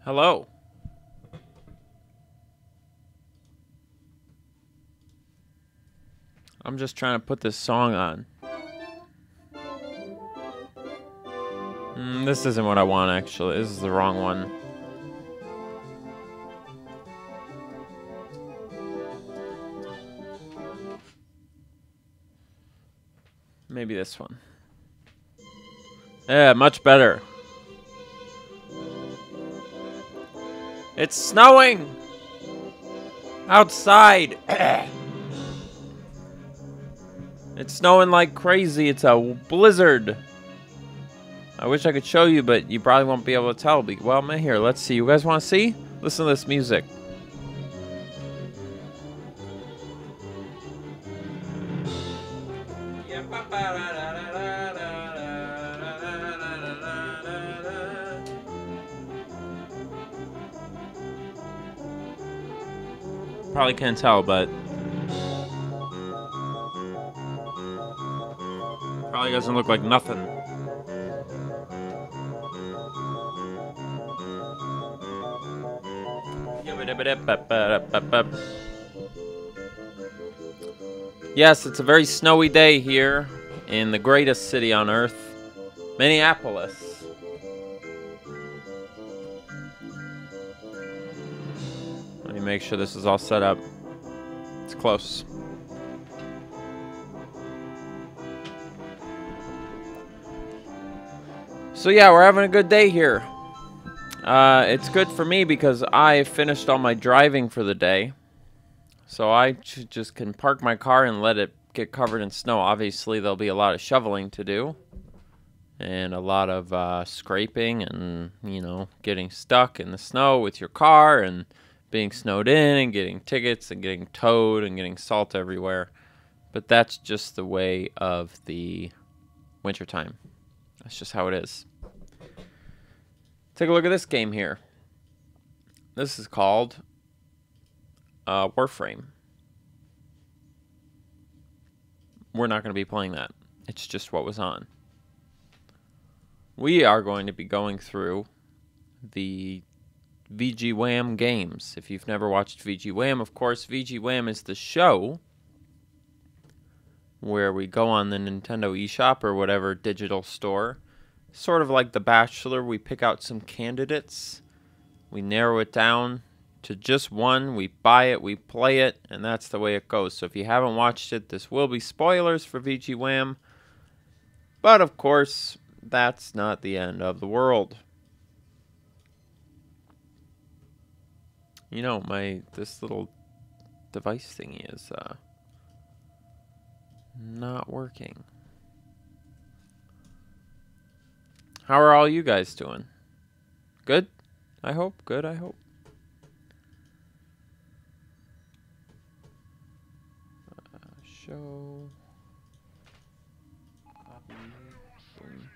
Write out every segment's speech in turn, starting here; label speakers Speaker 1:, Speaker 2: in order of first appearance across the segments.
Speaker 1: Hello. I'm just trying to put this song on. This isn't what I want, actually. This is the wrong one. Maybe this one. Yeah, much better. It's snowing! Outside! It's snowing like crazy. It's a blizzard. I wish I could show you, but you probably won't be able to tell. Well, man, here, let's see. You guys want to see? Listen to this music. Probably can't tell, but probably doesn't look like nothing. Yes, it's a very snowy day here in the greatest city on earth, Minneapolis. Let me make sure this is all set up. It's close. So yeah, we're having a good day here. It's good for me because I finished all my driving for the day. So I just can park my car and let it get covered in snow. Obviously, there'll be a lot of shoveling to do. And a lot of scraping and, you know, getting stuck in the snow with your car and being snowed in and getting tickets and getting towed and getting salt everywhere. But that's just the way of the wintertime. That's just how it is. Take a look at this game here. This is called Warframe. We're not going to be playing that. It's just what was on. We are going to be going through the VG Wham games. If you've never watched VG Wham, of course, VG Wham is the show where we go on the Nintendo eShop or whatever digital store. Sort of like The Bachelor, we pick out some candidates. We narrow it down to just one. We buy it, we play it, and that's the way it goes. So if you haven't watched it, this will be spoilers for VG Wham. But of course, that's not the end of the world. You know, this little device thingy is not working. How are all you guys doing? Good? I hope. Good, I hope. Show. Copy. Boom.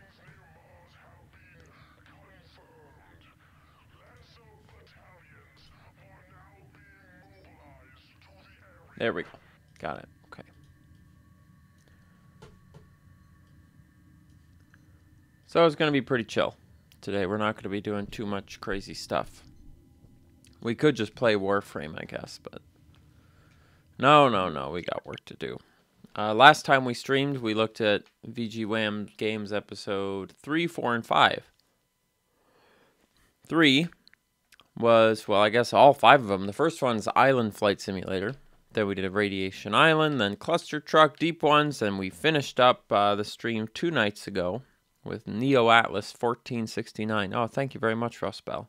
Speaker 1: There we go. Got it. Okay. So it's going to be pretty chill today. We're not going to be doing too much crazy stuff. We could just play Warframe, I guess, but no. We got work to do. Last time we streamed, we looked at VG Wham Games episode 3, 4, and 5. 3 was, well, I guess all 5 of them. The first one's Island Flight Simulator. Then we did a Radiation Island, then Cluster Truck, Deep Ones, and we finished up the stream 2 nights ago with Neo Atlas 1469. Oh, thank you very much, Russ Bell.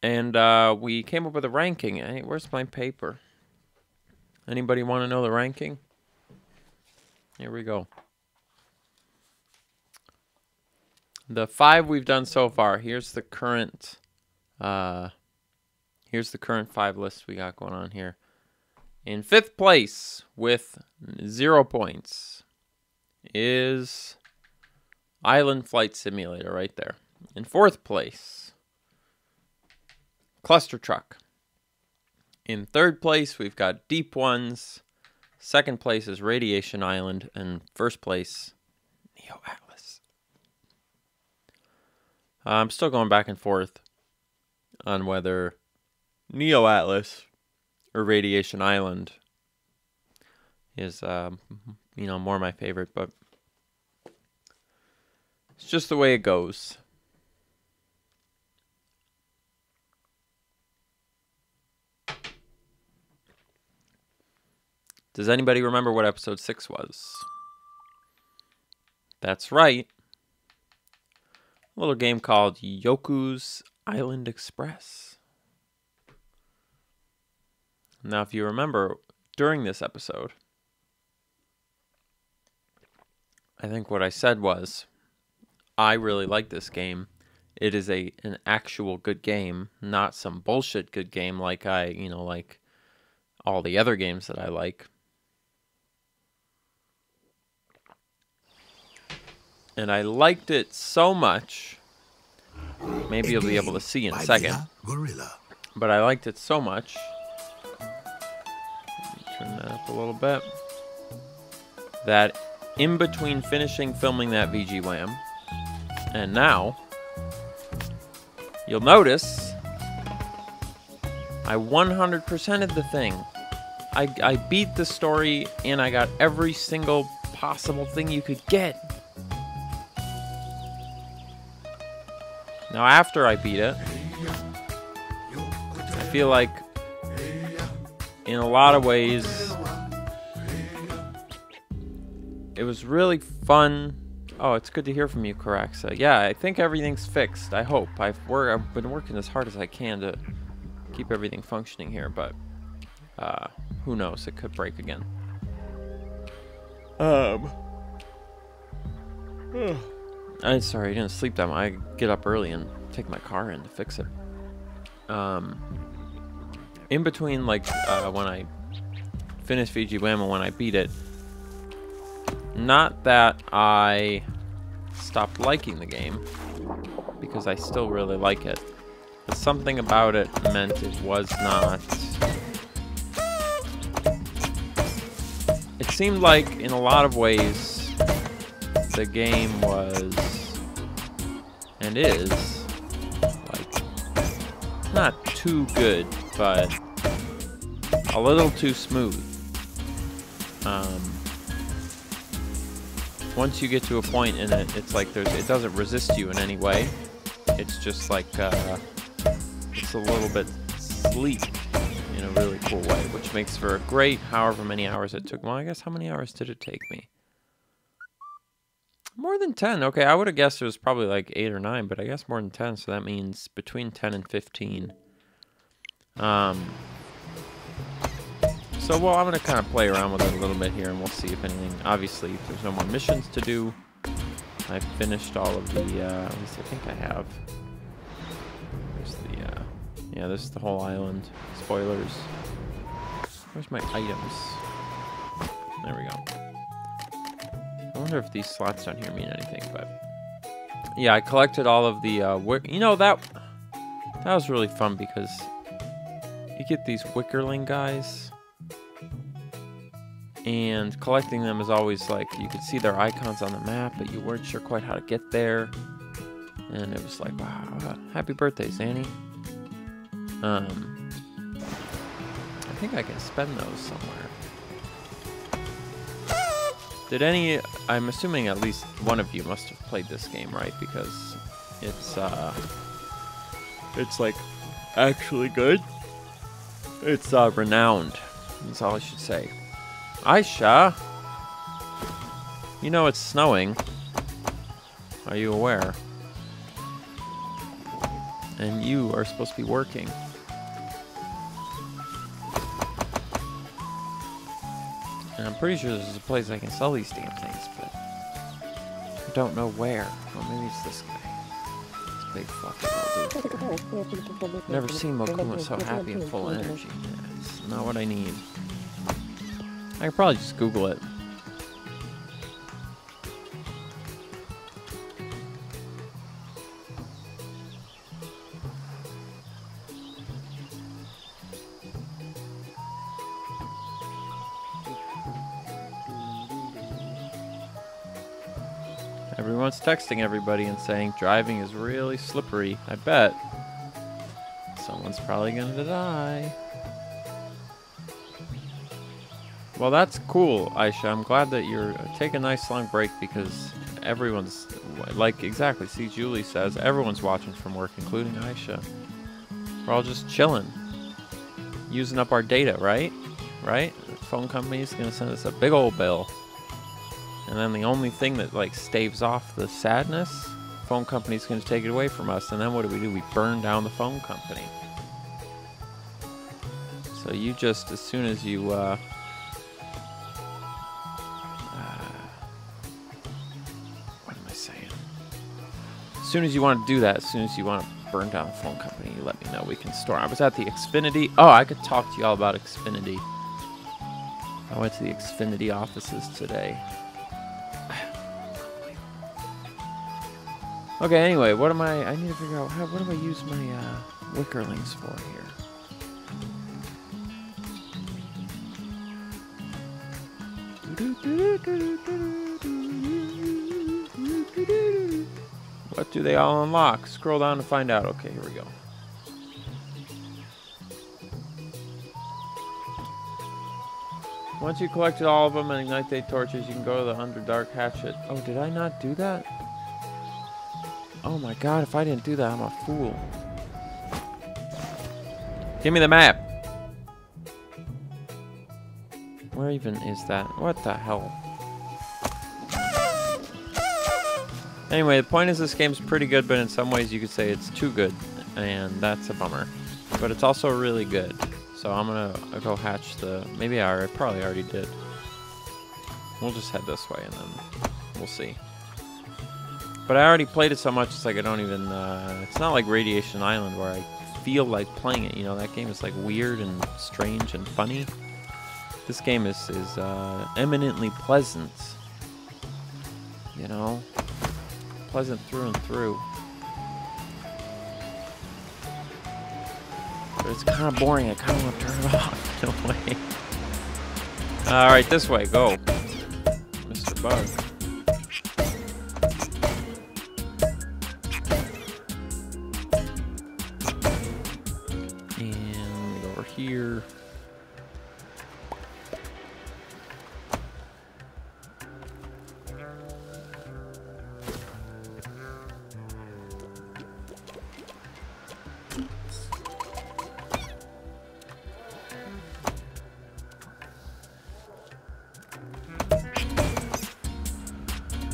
Speaker 1: And we came up with a ranking. Hey, where's my paper? Anybody want to know the ranking? Here we go. The 5 we've done so far. Here's the current 5 list we got going on here. In 5th place with 0 points is Island Flight Simulator right there. In 4th place, Cluster Truck. In 3rd place, we've got Deep Ones. 2nd place is Radiation Island. And 1st place, Neo Atlas. I'm still going back and forth on whether Neo Atlas or Radiation Island is, more my favorite, but it's just the way it goes. Does anybody remember what episode 6 was? That's right. A little game called Yoku's Island Express. Now, if you remember, during this episode, I think what I said was, I really like this game. It is an actual good game, not some bullshit good game like like all the other games that I like. And I liked it so much, maybe you'll be able to see in a second, but I liked it so much, turn that up a little bit, that in between finishing filming that VG Wham and now, you'll notice I 100%ed the thing. I beat the story and I got every single possible thing you could get. Now, after I beat it, I feel like, in a lot of ways, it was really fun. Oh, it's good to hear from you, Caraxa. Yeah, I think everything's fixed. I hope. I've been working as hard as I can to keep everything functioning here, but who knows? It could break again. I'm sorry, I didn't sleep that much. I get up early and take my car in to fix it. In between, like, when I finished VG Wham and when I beat it, not that I stopped liking the game, because I still really like it. But something about it meant it was not... It seemed like, in a lot of ways, the game was, and is, like, not too good, but a little too smooth. Once you get to a point in it, it's like it doesn't resist you in any way. It's just like, it's a little bit sleek in a really cool way, which makes for a great however many hours it took. Well, I guess how many hours did it take me? More than 10. Okay, I would have guessed it was probably like 8 or 9, but I guess more than 10, so that means between 10 and 15. So, well, I'm going to kind of play around with it a little bit here, and we'll see if anything... Obviously, if there's no more missions to do, I've finished all of the... at least I think I have. There's the... yeah, this is the whole island. Spoilers. Where's my items? There we go. I wonder if these slots down here mean anything, but... Yeah, I collected all of the... you know, that was really fun because you get these wickerling guys... And collecting them is always like, you could see their icons on the map, but you weren't sure quite how to get there. And it was like, wow, happy birthday, Zanny. I think I can spend those somewhere. I'm assuming at least one of you must have played this game, right? Because it's like actually good. It's renowned. That's all I should say. Aisha, you know it's snowing. Are you aware? And you are supposed to be working. And I'm pretty sure this is a place I can sell these damn things, but I don't know where. Well, maybe it's this guy. This big fucking old dude. Never seen Mokuma so happy and full of energy. It's not what I need. I could probably just Google it. Everyone's texting everybody and saying driving is really slippery. I bet. Someone's probably gonna die. Well, that's cool, Aisha. I'm glad that you're taking a nice long break because everyone's, like, exactly, see, Julie says, everyone's watching from work, including Aisha. We're all just chilling. Using up our data, right? Right? The phone company's gonna send us a big old bill. And then the only thing that, like, staves off the sadness, phone company's gonna take it away from us. And then what do? We burn down the phone company. So you just, as soon as you, as soon as you want to do that, as soon as you want to burn down the phone company, you let me know. We can store. I was at the Xfinity. Oh, I could talk to you all about Xfinity. I went to the Xfinity offices today. Okay, anyway, what am I need to figure out, what do I use my wickerlings for here? What do they all unlock? Scroll down to find out. Okay, here we go. Once you collected all of them and ignite the torches, you can go to the Underdark Hatchet. Oh, did I not do that? Oh my god, if I didn't do that, I'm a fool. Give me the map. Where even is that? What the hell? Anyway, the point is this game's pretty good, but in some ways you could say it's too good, and that's a bummer. But it's also really good. So I'm gonna go hatch the... Maybe I probably already did. We'll just head this way, and then we'll see. But I already played it so much, it's like I don't even... it's not like Radiation Island, where I feel like playing it. You know, that game is like weird and strange and funny. This game is eminently pleasant. You know? Pleasant through and through. But it's kind of boring. I kind of want to turn it off in a way. Alright, this way. Go. Mr. Bug. And go over here.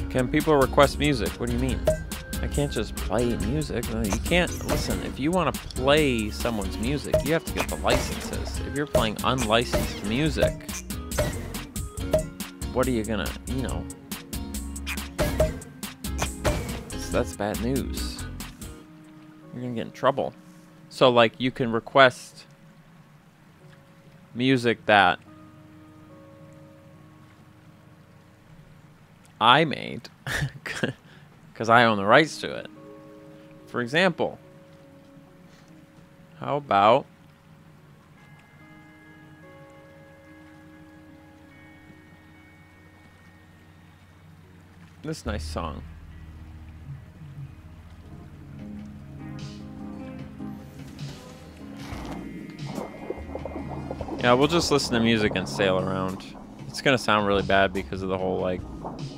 Speaker 1: Can people request music? What do you mean? I can't just play music. No, you can't. Listen, if you want to play someone's music, you have to get the licenses. If you're playing unlicensed music, what are you gonna, you know? That's bad news. You're gonna get in trouble. So, like, you can request music that I made because I own the rights to it. For example, how about this nice song? Yeah, we'll just listen to music and sail around. It's gonna sound really bad because of the whole, like,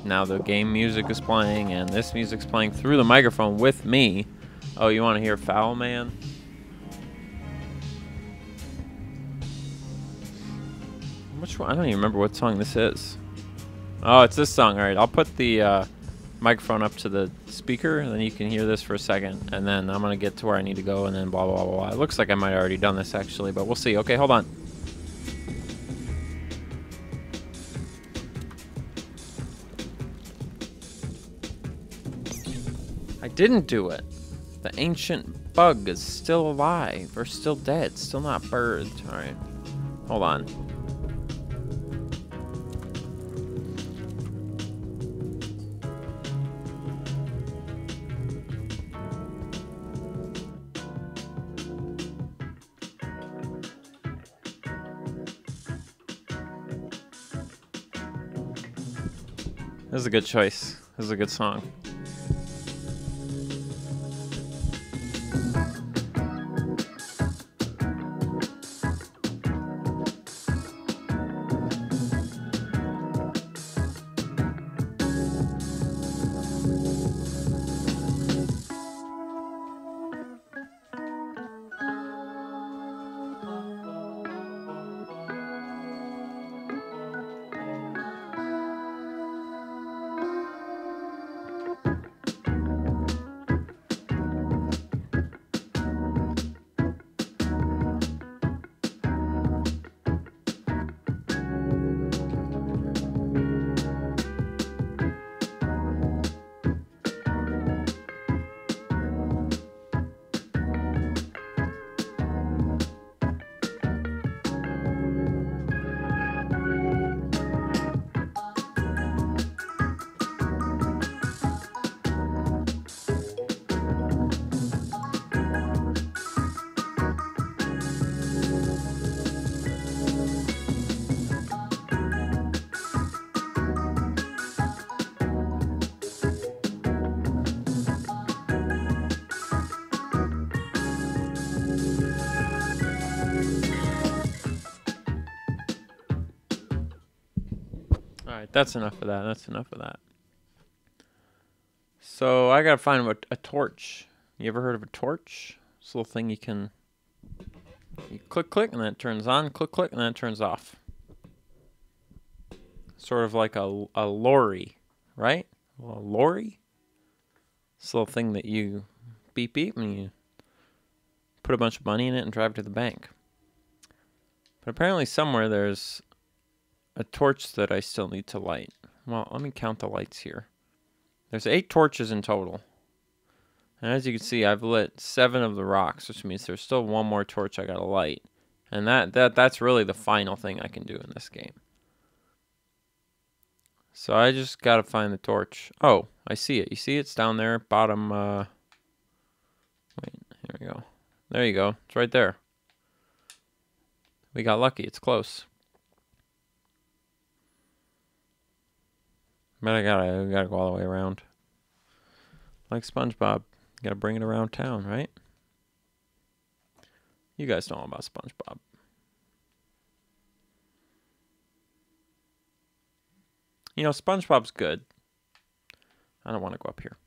Speaker 1: now the game music is playing and this music's playing through the microphone with me. Oh, you want to hear Foul Man? Which one? I don't even remember what song this is. Oh, it's this song. Alright, I'll put the microphone up to the speaker and then you can hear this for a second. And then I'm going to get to where I need to go and then blah, blah, blah, blah. It looks like I might have already done this actually, but we'll see. Okay, hold on. I didn't do it. The ancient bug is still alive, or still dead, still not birthed. Alright. Hold on. This is a good choice. This is a good song. Alright, that's enough of that. That's enough of that. So I gotta find a torch. You ever heard of a torch? This little thing you click, click, and then it turns on. Click, click, and then it turns off. Sort of like a lorry, right? A lorry? This little thing that you beep, beep, and you put a bunch of money in it and drive to the bank. But apparently somewhere there's a torch that I still need to light. Well, let me count the lights here. There's 8 torches in total. And as you can see, I've lit 7 of the rocks, which means there's still 1 more torch I gotta light. And that's really the final thing I can do in this game. So I just gotta find the torch. Oh, I see it. You see it's down there, bottom, wait, here we go. There you go. It's right there. We got lucky. It's close. But I gotta go all the way around. Like SpongeBob. Gotta bring it around town, right? You guys know all about SpongeBob. You know, SpongeBob's good. I don't want to go up here.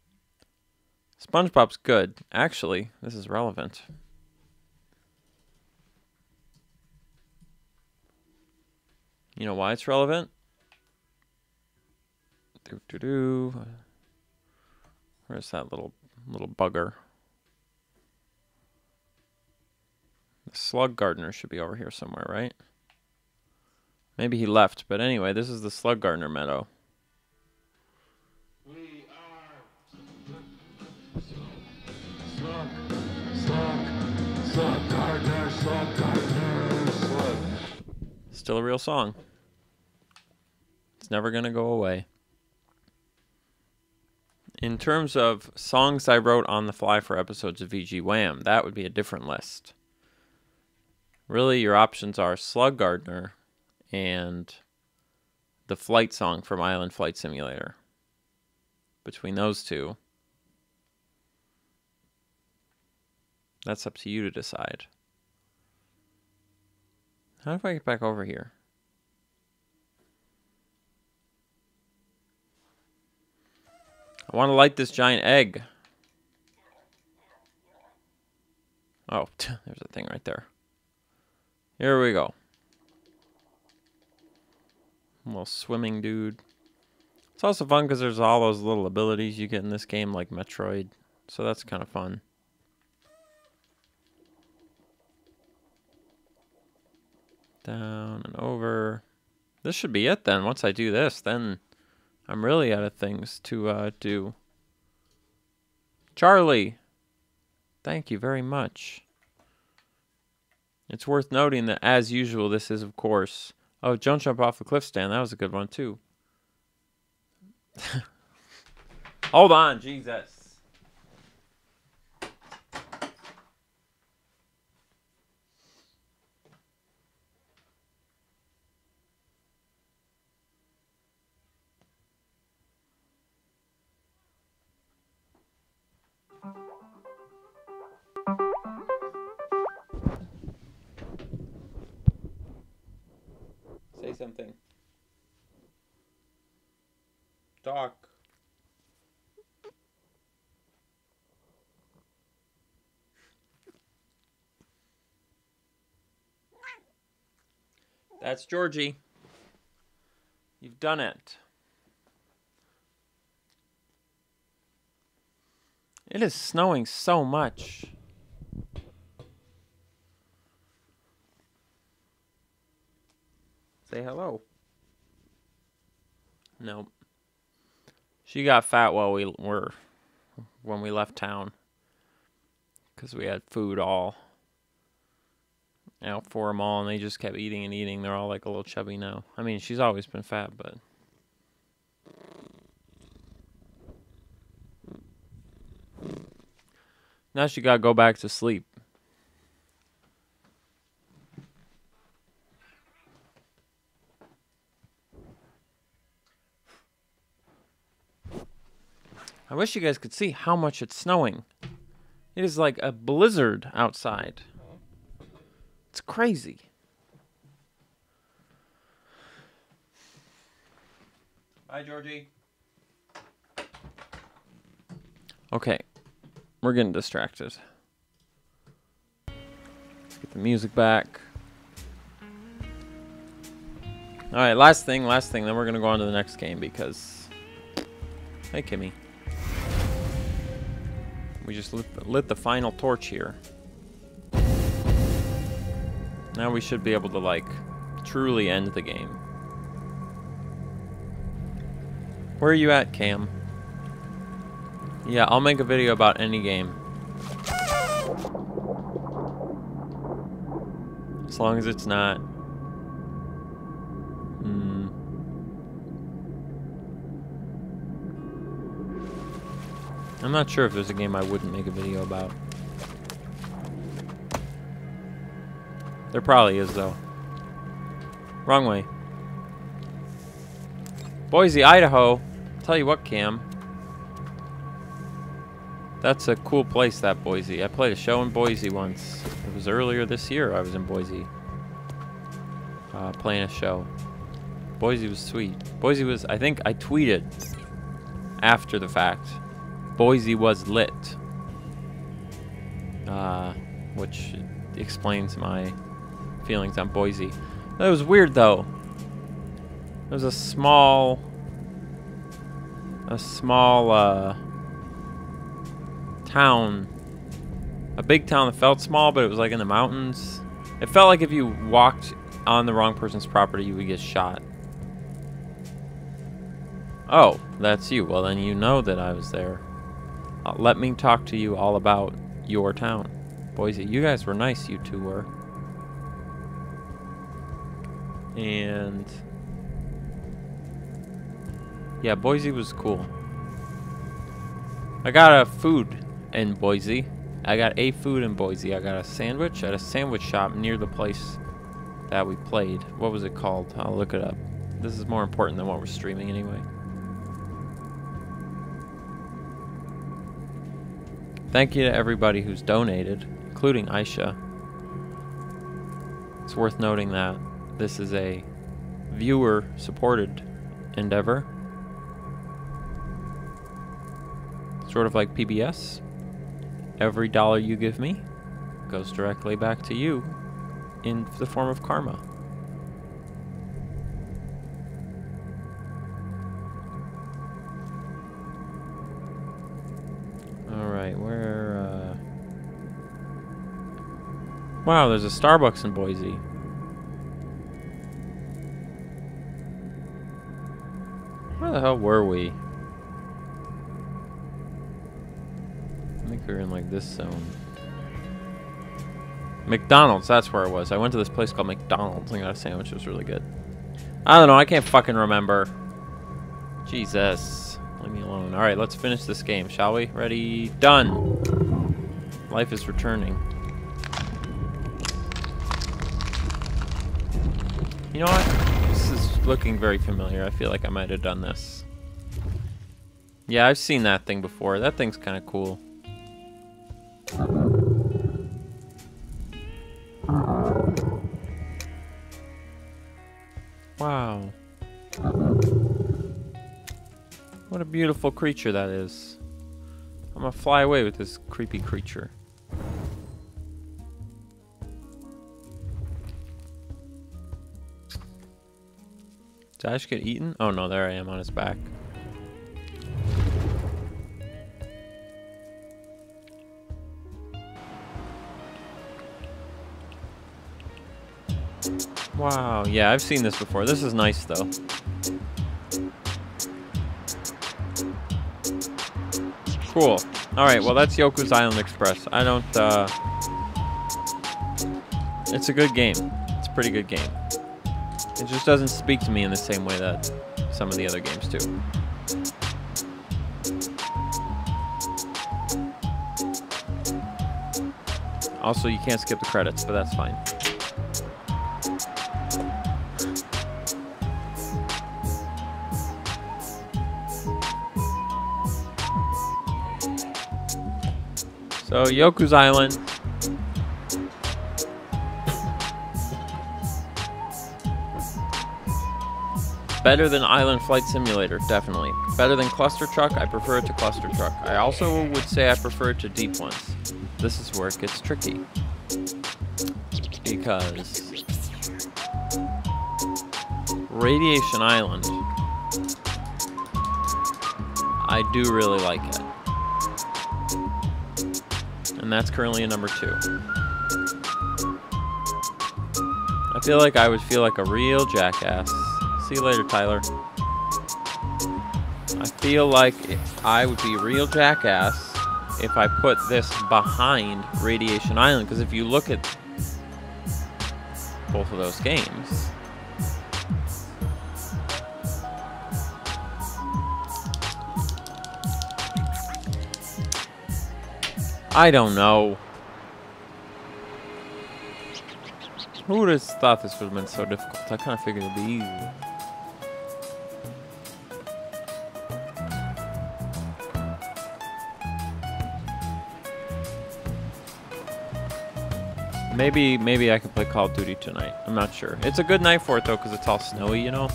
Speaker 1: SpongeBob's good. Actually, this is relevant. You know why it's relevant? Where's that little bugger? The slug gardener should be over here somewhere, right? Maybe he left, but anyway, this is the slug gardener meadow.
Speaker 2: We are slug gardener, slug.
Speaker 1: Still a real song. It's never gonna go away. In terms of songs I wrote on the fly for episodes of VG Wham, that would be a different list. Really, your options are Slug Gardener and the flight song from Island Flight Simulator. Between those two, that's up to you to decide. How do I get back over here? I want to light this giant egg. Oh, there's a thing right there. Here we go. A little swimming dude. It's also fun because there's all those little abilities you get in this game, like Metroid. So that's kind of fun. Down and over. This should be it then. Once I do this, then I'm really out of things to do. Charlie! Thank you very much. It's worth noting that, as usual, this is, of course... Oh, don't jump off the cliff stand. That was a good one, too. Hold on, Jesus. something. Talk. That's Georgie. You've done it. It is snowing so much. Say hello. Nope. She got fat while when we left town. Because we had food all out for them all, and they just kept eating and eating. They're all like a little chubby now. I mean, she's always been fat, but... Now she gotta go back to sleep. I wish you guys could see how much it's snowing. It is like a blizzard outside. It's crazy. Bye, Georgie. Okay. We're getting distracted. Let's get the music back. Alright, last thing, then we're gonna go on to the next game because... Hey, Kimmy. We just lit the final torch here. Now we should be able to, like, truly end the game. Where are you at, Cam? Yeah, I'll make a video about any game. As long as it's not... I'm not sure if there's a game I wouldn't make a video about. There probably is, though. Wrong way. Boise, Idaho. Tell you what, Cam. That's a cool place, that Boise. I played a show in Boise once. It was earlier this year I was in Boise. Playing a show. Boise was sweet. Boise was, I think I tweeted after the fact. Boise was lit. Which explains my feelings on Boise. That was weird, though. There was a small town. A big town that felt small, but it was like in the mountains. It felt like if you walked on the wrong person's property, you would get shot. Oh, that's you. Well, then you know that I was there. Let me talk to you all about your town. Boise, you guys were nice, you two were. And... yeah, Boise was cool. I got a food in Boise. I got a food in Boise. I got a sandwich at a sandwich shop near the place that we played. What was it called? I'll look it up. This is more important than what we're streaming anyway. Thank you to everybody who's donated, including Aisha. It's worth noting that this is a viewer-supported endeavor. Sort of like PBS. Every dollar you give me goes directly back to you in the form of karma. Alright, where... Wow, there's a Starbucks in Boise. Where the hell were we? I think we were in like this zone. McDonald's, that's where it was. I went to this place called McDonald's and got a sandwich. It was really good. I don't know, I can't fucking remember. Jesus. Leave me alone. Alright, let's finish this game, shall we? Ready? Done. Life is returning. You know what? This is looking very familiar. I feel like I might have done this. Yeah, I've seen that thing before. That thing's kind of cool. Wow. What a beautiful creature that is. I'm gonna fly away with this creepy creature. Did Ash get eaten? Oh no, there I am on his back. Wow, yeah, I've seen this before. This is nice though. Cool. Alright, well that's Yoku's Island Express. I don't, it's a good game. It's a pretty good game. It just doesn't speak to me in the same way that some of the other games do. Also, you can't skip the credits, but that's fine. So, Yoku's Island. Better than Island Flight Simulator, definitely. Better than Cluster Truck, I prefer it to Cluster Truck. I also would say I prefer it to Deep Ones. This is where it gets tricky. Because Radiation Island, I do really like it. And that's currently a number 2. I feel like I would feel like a real jackass. See you later, Tyler. I feel like I would be a real jackass if I put this behind Radiation Island, because if you look at both of those games, I don't know. Who would have thought this would have been so difficult? I kind of figured it would be easy. Maybe I could play Call of Duty tonight. I'm not sure. It's a good night for it though, because it's all snowy, you know.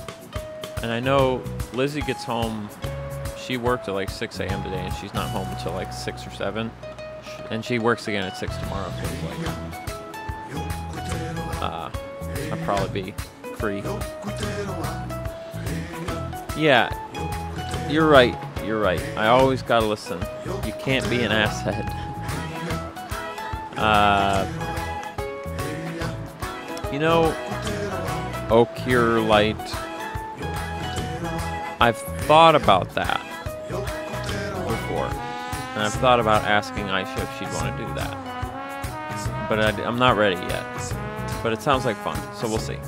Speaker 1: And I know Lizzie gets home. She worked at like 6 a.m. today, and she's not home until like 6 or 7. And she works again at 6 tomorrow. So it's like, I'll probably be free. Yeah, you're right. You're right. I always gotta listen. You can't be an asshead. You know, Oakure Light. I've thought about that before. And I've thought about asking Aisha if she'd want to do that. But I'm not ready yet. But it sounds like fun, so we'll see.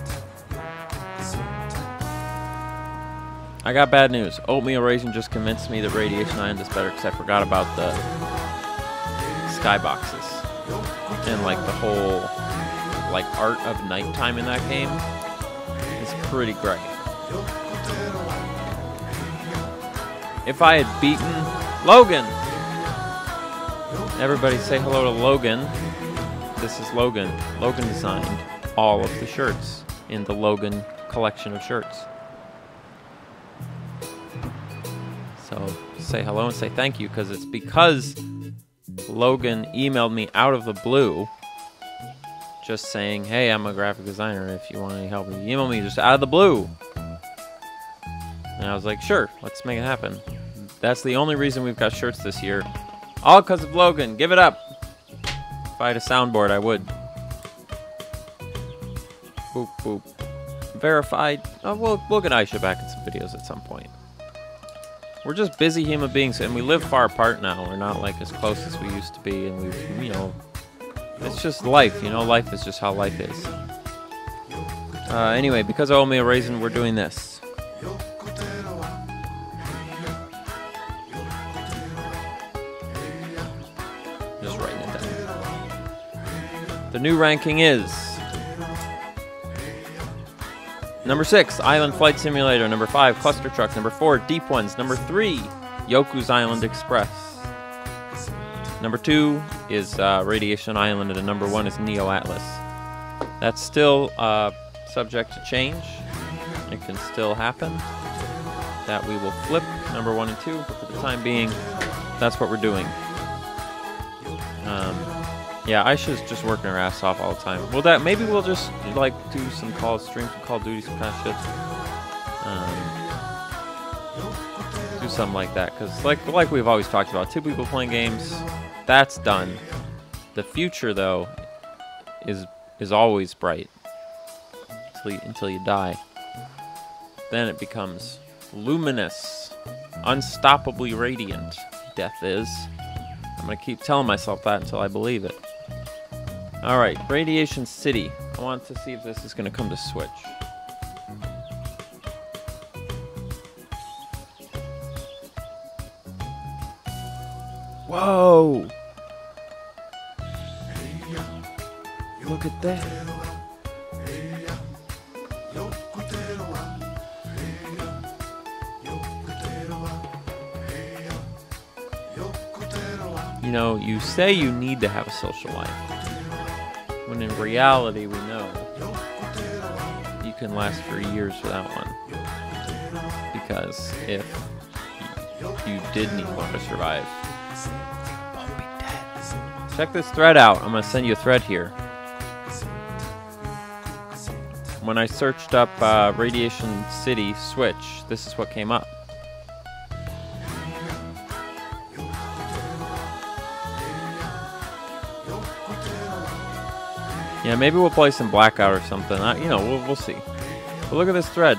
Speaker 1: I got bad news. Oatmeal Raisin just convinced me that Radiation Island is better because I forgot about the skyboxes. And like the whole like art of nighttime in that game is pretty great. If I had beaten Logan, everybody say hello to Logan. This is Logan. Logan designed all of the shirts in the Logan collection of shirts. So say hello and say thank you, because it's because Logan emailed me out of the blue just saying, hey, I'm a graphic designer, if you want any help. He emailed me just out of the blue. And I was like, sure, let's make it happen. That's the only reason we've got shirts this year. All because of Logan. Give it up. If I had a soundboard, I would. Boop, boop. Verified. Oh, we'll get Aisha back in some videos at some point. We're just busy human beings, and we live far apart now. We're not like as close as we used to be, and we've, you know, it's just life, you know. Life is just how life is. Anyway, because of Oatmeal Raisin, we're doing this. Just writing it down. The new ranking is number 6, Island Flight Simulator. Number 5, Cluster Truck. Number 4, Deep Ones. Number 3, Yoku's Island Express. Number 2 is Radiation Island, and number 1 is Neo Atlas. That's still subject to change. it can still happen that we will flip number 1 and 2, but for the time being, that's what we're doing. Yeah, Aisha's just working her ass off all the time. Well, maybe we'll just like do some stream some Call of Duty, some kind of shit. Do something like that, because like we've always talked about, 2 people playing games, that's done. The future, though, is always bright until you die. Then it becomes luminous, unstoppably radiant. Death is. I'm gonna keep telling myself that until I believe it. All right, Radiation City. I want to see if this is gonna come to Switch. Whoa! Look at that. You know, you say you need to have a social life, when in reality we know you can last for years without one. Because if you did need one to survive, you won't be dead. Check this thread out. I'm going to send you a thread here. When I searched up Radiation City Switch, this is what came up. Yeah, maybe we'll play some Blackout or something. You know, we'll see. But look at this thread.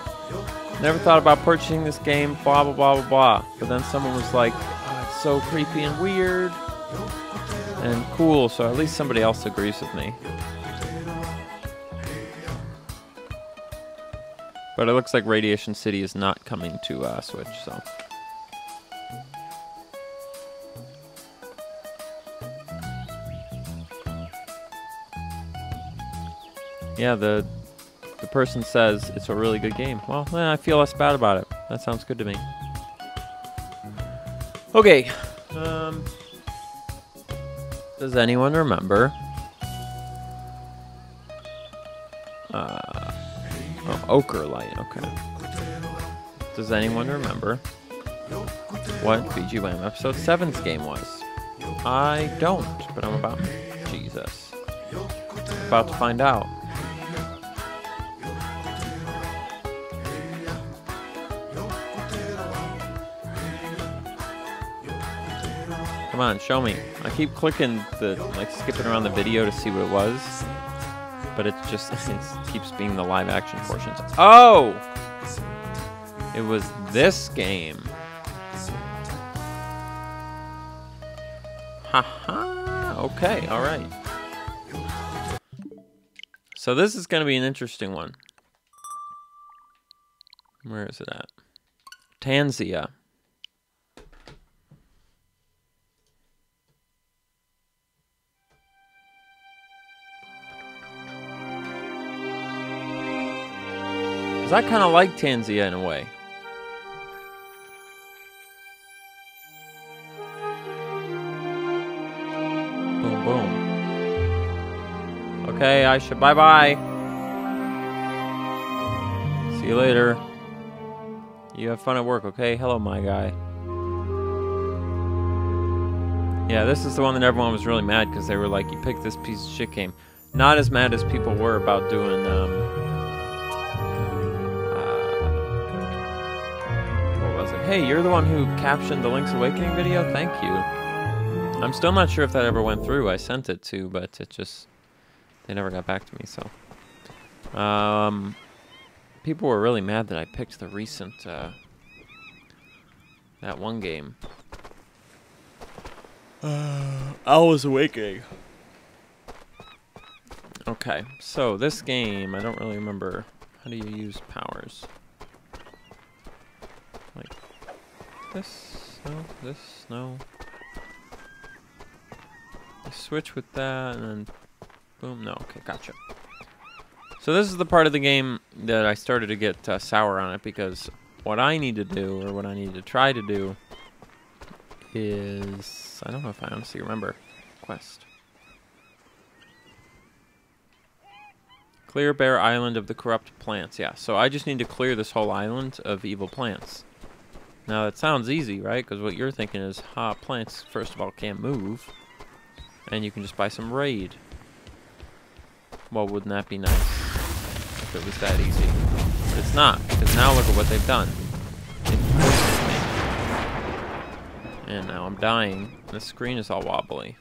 Speaker 1: Never thought about purchasing this game, blah, blah, blah, blah, blah. But then someone was like, oh, it's so creepy and weird and cool, so at least somebody else agrees with me. But it looks like Radiation City is not coming to Switch, so... Yeah, the person says it's a really good game. Well, I feel less bad about it. That sounds good to me. Okay. Does anyone remember? Oh, Ochre Light. Okay. Does anyone remember what VG Wham episode 7's game was? I don't, but I'm about to find out. Come on, show me. I keep clicking skipping around the video to see what it was, but it keeps being the live action portions. Oh! It was this game. Haha. Okay, all right. So this is going to be an interesting one. Where is it at? Tanzia. Because I kind of like Tanzia in a way. Boom, boom. Okay, Aisha, bye-bye. See you later. You have fun at work, okay? Hello, my guy. Yeah, this is the one that everyone was really mad because they were like, you picked this piece of shit game. Not as mad as people were about doing, Hey, you're the one who captioned the Link's Awakening video? Thank you. I'm still not sure if that ever went through. I sent it to, but it just... They never got back to me, so... People were really mad that I picked the recent, that one game. Link's Awakening. Okay, so this game, I don't really remember. How do you use powers? Like... This, no. I switch with that, and then boom, no, okay, gotcha. So this is the part of the game that I started to get sour on it, because what I need to do, or what I need to try to do, is, I don't know if I honestly remember, quest. Clear bare island of the corrupt plants. Yeah, so I just need to clear this whole island of evil plants. Now, that sounds easy, right? Because what you're thinking is, plants, first of all, can't move. And you can just buy some raid. Well, wouldn't that be nice if it was that easy? But it's not, because now look at what they've done. They've poisoned me. And now I'm dying. The screen is all wobbly.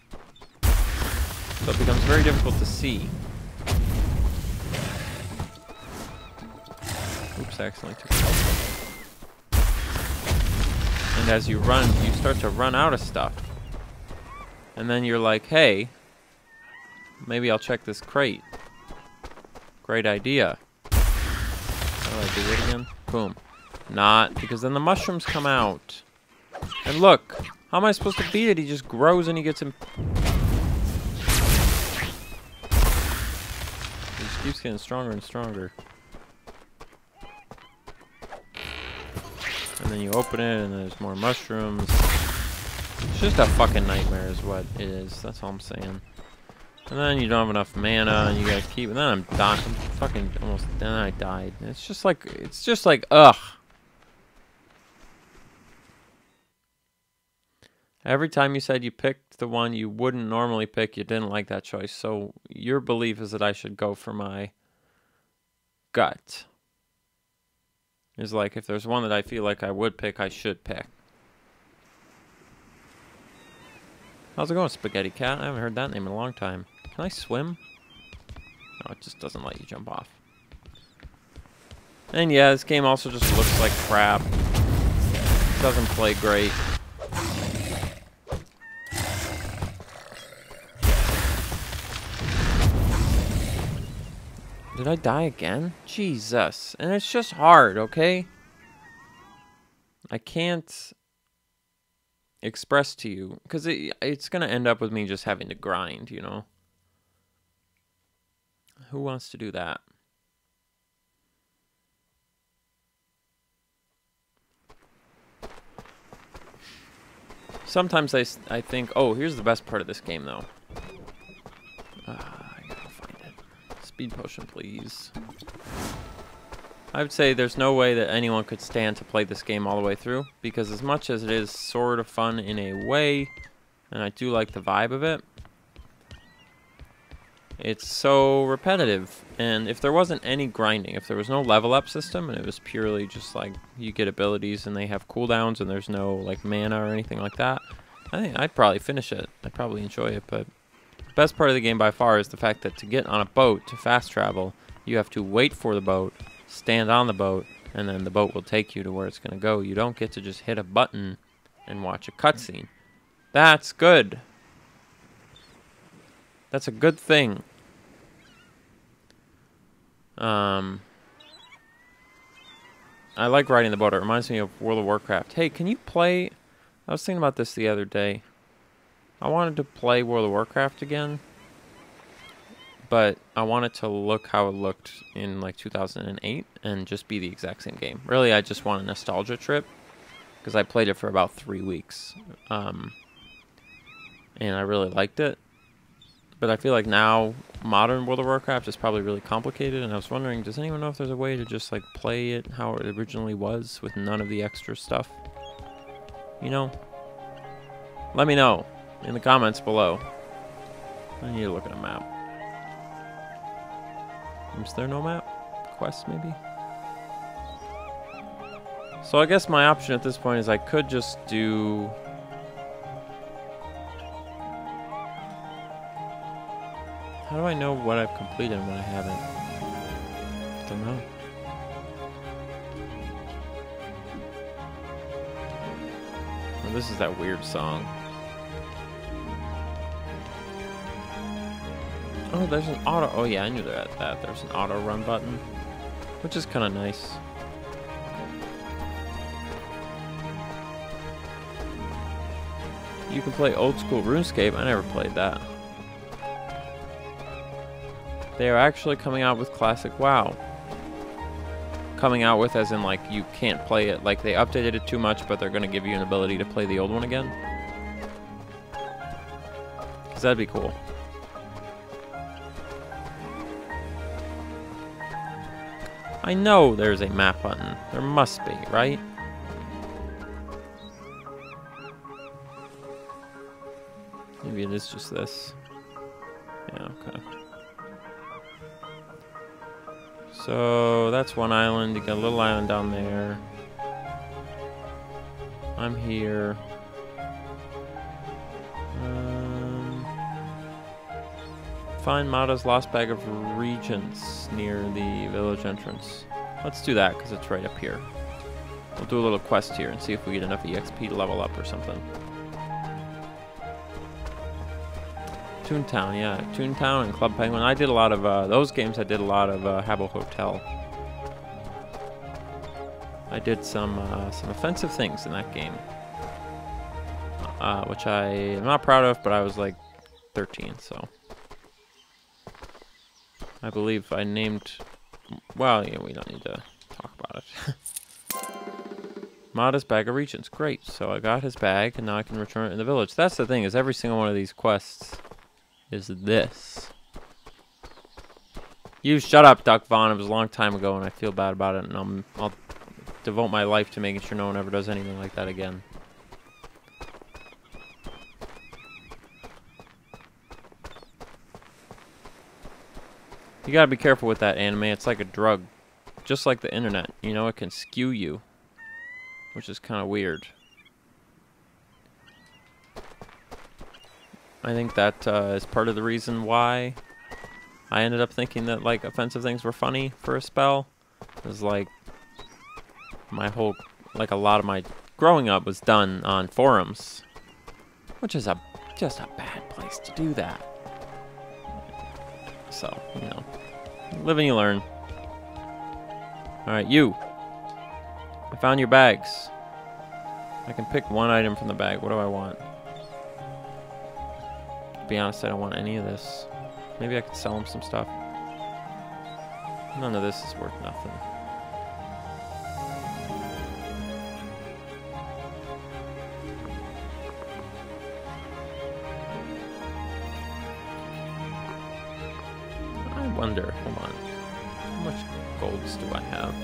Speaker 1: So it becomes very difficult to see. Oops, I accidentally took it. And as you run, you start to run out of stuff. And then you're like, hey, maybe I'll check this crate. Great idea. How do I do it again? Boom. Not, because then the mushrooms come out. And look, how am I supposed to beat it? He just grows and he gets him. He just keeps getting stronger and stronger. And then you open it and there's more mushrooms. It's just a fucking nightmare is what it is. That's all I'm saying. And then you don't have enough mana and you gotta keep, and then I'm dying. I'm fucking almost, then I died. It's just like, ugh. Every time you said you picked the one you wouldn't normally pick, you didn't like that choice. So your belief is that I should go for my gut. Is like, if there's one that I feel like I would pick, I should pick. How's it going, Spaghetti Cat? I haven't heard that name in a long time. Can I swim? No, it just doesn't let you jump off. And yeah, this game also just looks like crap. Doesn't play great. Did I die again? Jesus. And it's just hard, okay? I can't express to you, because it's going to end up with me just having to grind, you know? Who wants to do that? Sometimes I think, oh, here's the best part of this game, though. I gotta find it. Speed potion, please. I would say there's no way that anyone could stand to play this game all the way through, because as much as it is sort of fun in a way, and I do like the vibe of it, it's so repetitive. And if there wasn't any grinding, if there was no level up system and it was purely just like you get abilities and they have cooldowns and there's no like mana or anything like that, I think I'd probably finish it. I'd probably enjoy it. But the best part of the game by far is the fact that to get on a boat to fast travel, you have to wait for the boat, stand on the boat, and then the boat will take you to where it's going to go. You don't get to just hit a button and watch a cutscene. That's good. That's a good thing. I like riding the boat. It reminds me of World of Warcraft. Hey, can you play... I was thinking about this the other day. I wanted to play World of Warcraft again, but I wanted to look how it looked in like 2008 and just be the exact same game. Really, I just want a nostalgia trip because I played it for about 3 weeks. And I really liked it. But I feel like now modern World of Warcraft is probably really complicated, and I was wondering, does anyone know if there's a way to just like play it how it originally was with none of the extra stuff? You know? Let me know in the comments below. I need to look at a map. Is there no map? Quest maybe? So I guess my option at this point is I could just do... How do I know what I've completed and what I haven't? Don't know. Well, this is that weird song. Oh, there's an auto... Oh, yeah, I knew that. There's an auto run button, which is kind of nice. You can play old school RuneScape. I never played that. They are actually coming out with Classic WoW. Coming out with as in like you can't play it, like they updated it too much, but they're going to give you an ability to play the old one again. Because that'd be cool. I know there's a map button. There must be, right? Maybe it is just this. Yeah, okay. So that's one island. You got a little island down there. I'm here. Find Mata's lost bag of regents near the village entrance. Let's do that because it's right up here. We'll do a little quest here and see if we get enough EXP to level up or something. Toontown, yeah. Toontown and Club Penguin. I did a lot of those games. I did a lot of Habbo Hotel. I did some offensive things in that game, which I am not proud of, but I was like 13, so I believe I named. Well, yeah, we don't need to talk about it. Mata's bag of regents. Great. So I got his bag, and now I can return it in the village. That's the thing, is every single one of these quests is this. You shut up, Duck Vaughn. It was a long time ago, and I feel bad about it, and I'll devote my life to making sure no one ever does anything like that again. You gotta be careful with that anime. It's like a drug. Just like the internet. You know, it can skew you. Which is kind of weird. I think that is part of the reason why I ended up thinking that, like, offensive things were funny for a spell. It was like my whole, like, a lot of my growing up was done on forums. Which is just a bad place to do that. So, you know, live and you learn. Alright, you. I found your bags. I can pick one item from the bag. What do I want? To be honest, I don't want any of this. Maybe I could sell him some stuff. None of this is worth nothing. I wonder, hold on. How much golds do I have?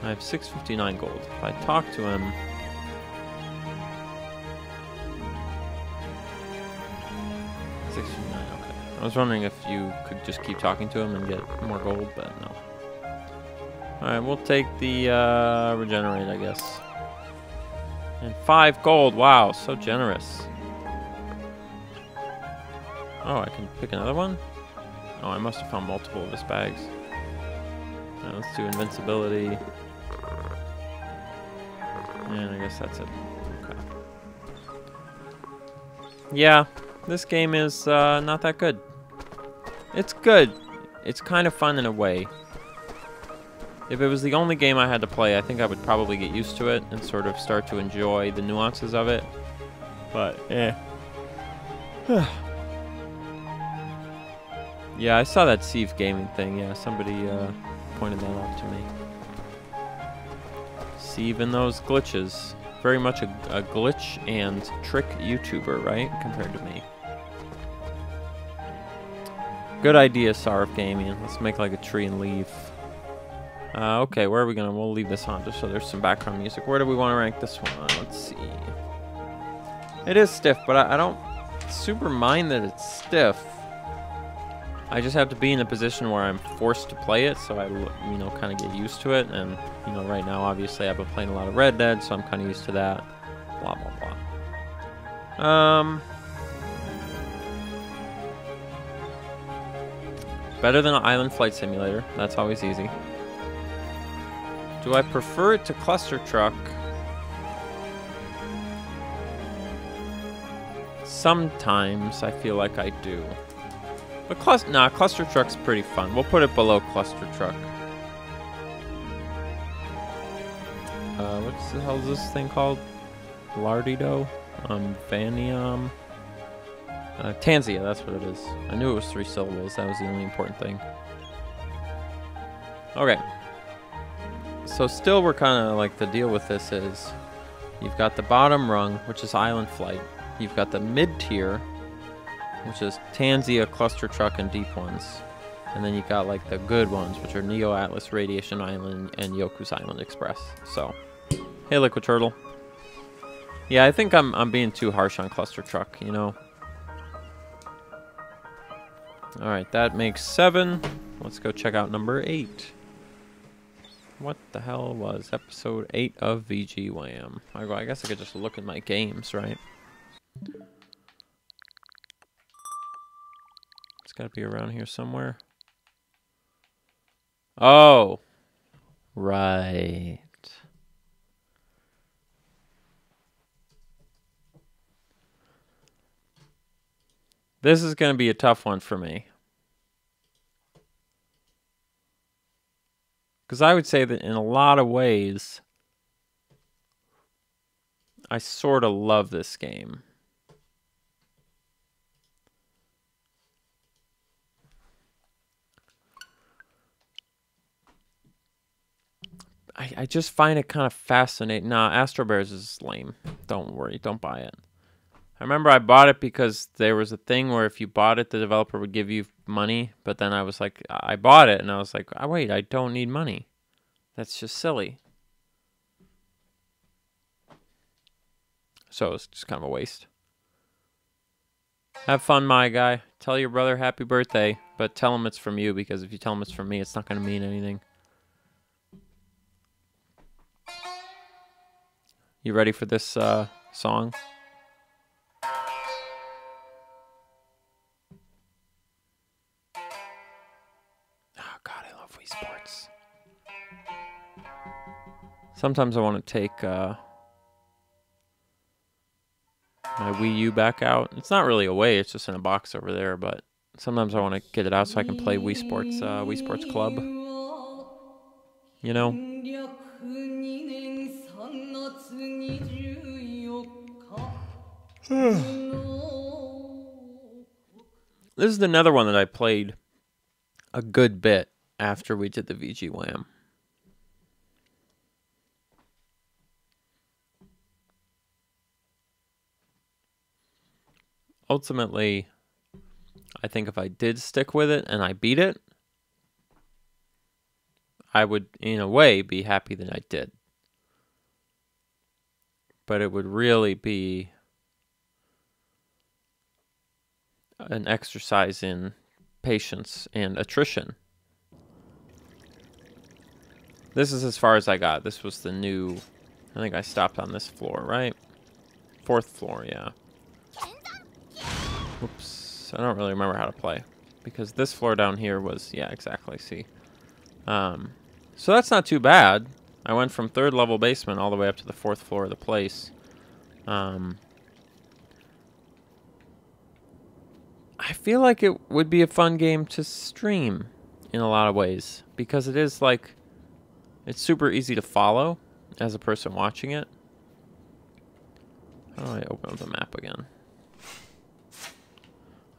Speaker 1: I have 659 gold. If I talk to him... okay. I was wondering if you could just keep talking to him and get more gold, but no. Alright, we'll take the regenerate, I guess. And 5 gold. Wow, so generous. Oh, I can pick another one? Oh, I must have found multiple of his bags. Alright, let's do invincibility. And I guess that's it. Okay. Yeah, this game is not that good. It's good. It's kind of fun in a way. If it was the only game I had to play, I think I would probably get used to it and sort of start to enjoy the nuances of it. But, eh. Yeah, I saw that Sieve Gaming thing. Yeah, somebody pointed that out to me. Sieve and those glitches. Very much a glitch and trick YouTuber, right? Compared to me. Good idea, Sarv Gaming. Let's make like a tree and leave. Okay, where are we gonna? We'll leave this on just so there's some background music. Where do we want to rank this one? Let's see. It is stiff, but I don't super mind that it's stiff. I just have to be in a position where I'm forced to play it, so I, you know, kind of get used to it. And, you know, right now, obviously, I've been playing a lot of Red Dead, so I'm kind of used to that. Blah, blah, blah. Better than an Island Flight Simulator. That's always easy. Do I prefer it to Cluster Truck? Sometimes I feel like I do. But Cluster Truck's pretty fun. We'll put it below Cluster Truck. What the hell is this thing called? Lardido? Vanium? Tanzia, that's what it is. I knew it was 3 syllables. That was the only important thing. Okay. So still we're kind of like, the deal with this is you've got the bottom rung, which is Island Flight. You've got the mid tier, which is Tanzia, Cluster Truck, and Deep Ones. And then you got like the good ones, which are Neo Atlas, Radiation Island, and Yoku's Island Express. So, hey, Liquid Turtle. Yeah, I think I'm being too harsh on Cluster Truck, you know. All right, that makes 7. Let's go check out number 8. What the hell was episode 8 of VG Wham? I guess I could just look at my games, right? It's got to be around here somewhere. Oh, right. This is going to be a tough one for me. Because I would say that in a lot of ways, I sort of love this game. I just find it kind of fascinating. Nah, Astro Bears is lame. Don't worry, don't buy it. I remember I bought it because there was a thing where if you bought it, the developer would give you money. But then I was like, I bought it, and I was like, oh, wait, I don't need money. That's just silly. So it's just kind of a waste. Have fun, my guy. Tell your brother happy birthday, but tell him it's from you, because if you tell him it's from me, it's not going to mean anything. You ready for this song? Oh, God, I love Wii Sports. Sometimes I want to take my Wii U back out. It's not really away, it's just in a box over there, but sometimes I want to get it out so I can play Wii Sports Club. You know? This is another one that I played a good bit after we did the VG Wham. Ultimately, I think if I did stick with it and I beat it, I would, in a way, be happy that I did. But it would really be an exercise in patience and attrition. This is as far as I got. This was the new... I think I stopped on this floor, right? 4th floor, yeah. Oops. I don't really remember how to play. Because this floor down here was... Yeah, exactly, see. So that's not too bad. I went from 3rd level basement all the way up to the 4th floor of the place. I feel like it would be a fun game to stream in a lot of ways. Because it is like... It's super easy to follow as a person watching it. How do I open up the map again?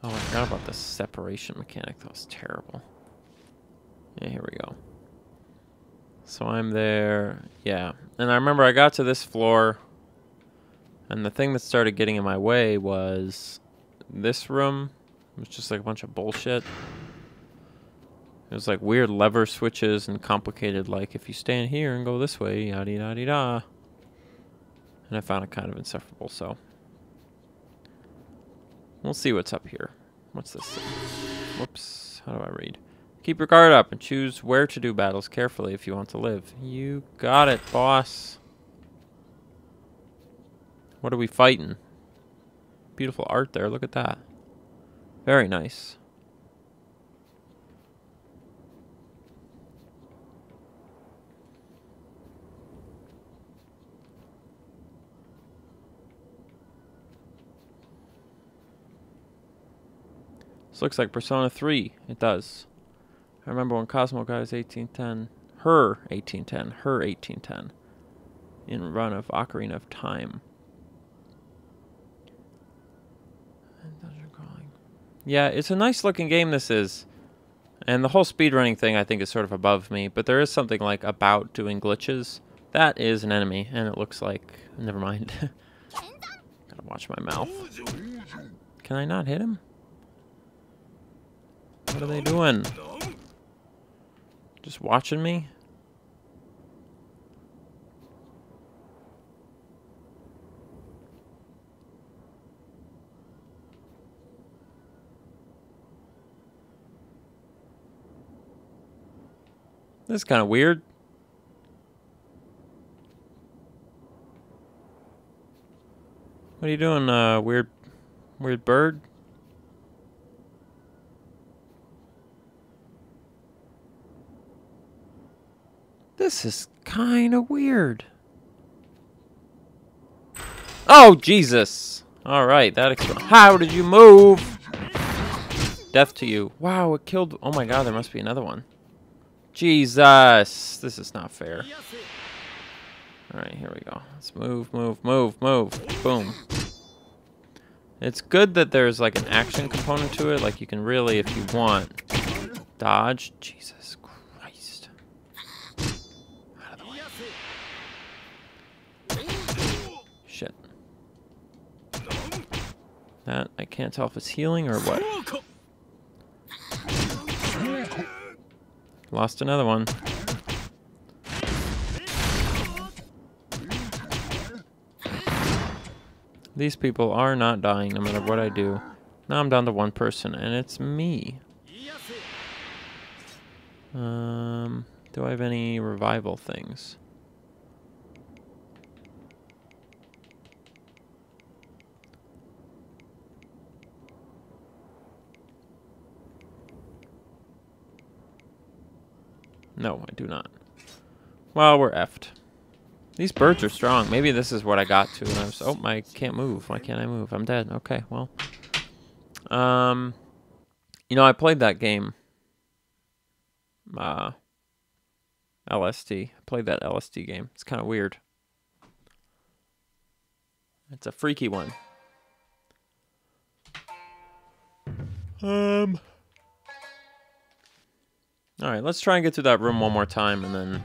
Speaker 1: Oh, I forgot about the separation mechanic. That was terrible. Yeah, here we go. So I'm there. Yeah. And I remember I got to this floor. And the thing that started getting in my way was this room. It was just like a bunch of bullshit. It was like weird lever switches and complicated, like if you stand here and go this way, yada yada yada. And I found it kind of insufferable, so. We'll see what's up here. What's this? Whoops. How do I read? Keep your guard up and choose where to do battles carefully if you want to live. You got it, boss. What are we fighting? Beautiful art there. Look at that. Very nice. This looks like Persona 3. It does. I remember when Cosmo got his 1810. Her 1810. In run of Ocarina of Time. Yeah, it's a nice looking game, this is. And the whole speedrunning thing I think is sort of above me. But there is something like about doing glitches. That is an enemy. And it looks like... Never mind. Gotta watch my mouth. Can I not hit him? What are they doing? Just watching me? This is kind of weird. What are you doing, weird bird? This is kind of weird. Oh, Jesus. All right, that explains. How did you move? Death to you. Wow, it killed. Oh my God, there must be another one. Jesus, this is not fair. All right, here we go. Let's move, move, move, move. Boom. It's good that there's like an action component to it. Like you can really, if you want, dodge. Jesus Christ. Out of the way. Shit. That, I can't tell if it's healing or what. Lost another one. These people are not dying no matter what I do. Now I'm down to one person, and it's me. Do I have any revival things? No, I do not. Well, we're effed. These birds are strong. Maybe this is what I got to. And I was, oh, I can't move. Why can't I move? I'm dead. Okay, well. You know, I played that game. LSD. I played that LSD game. It's kind of weird. It's a freaky one. Alright, let's try and get through that room one more time, and then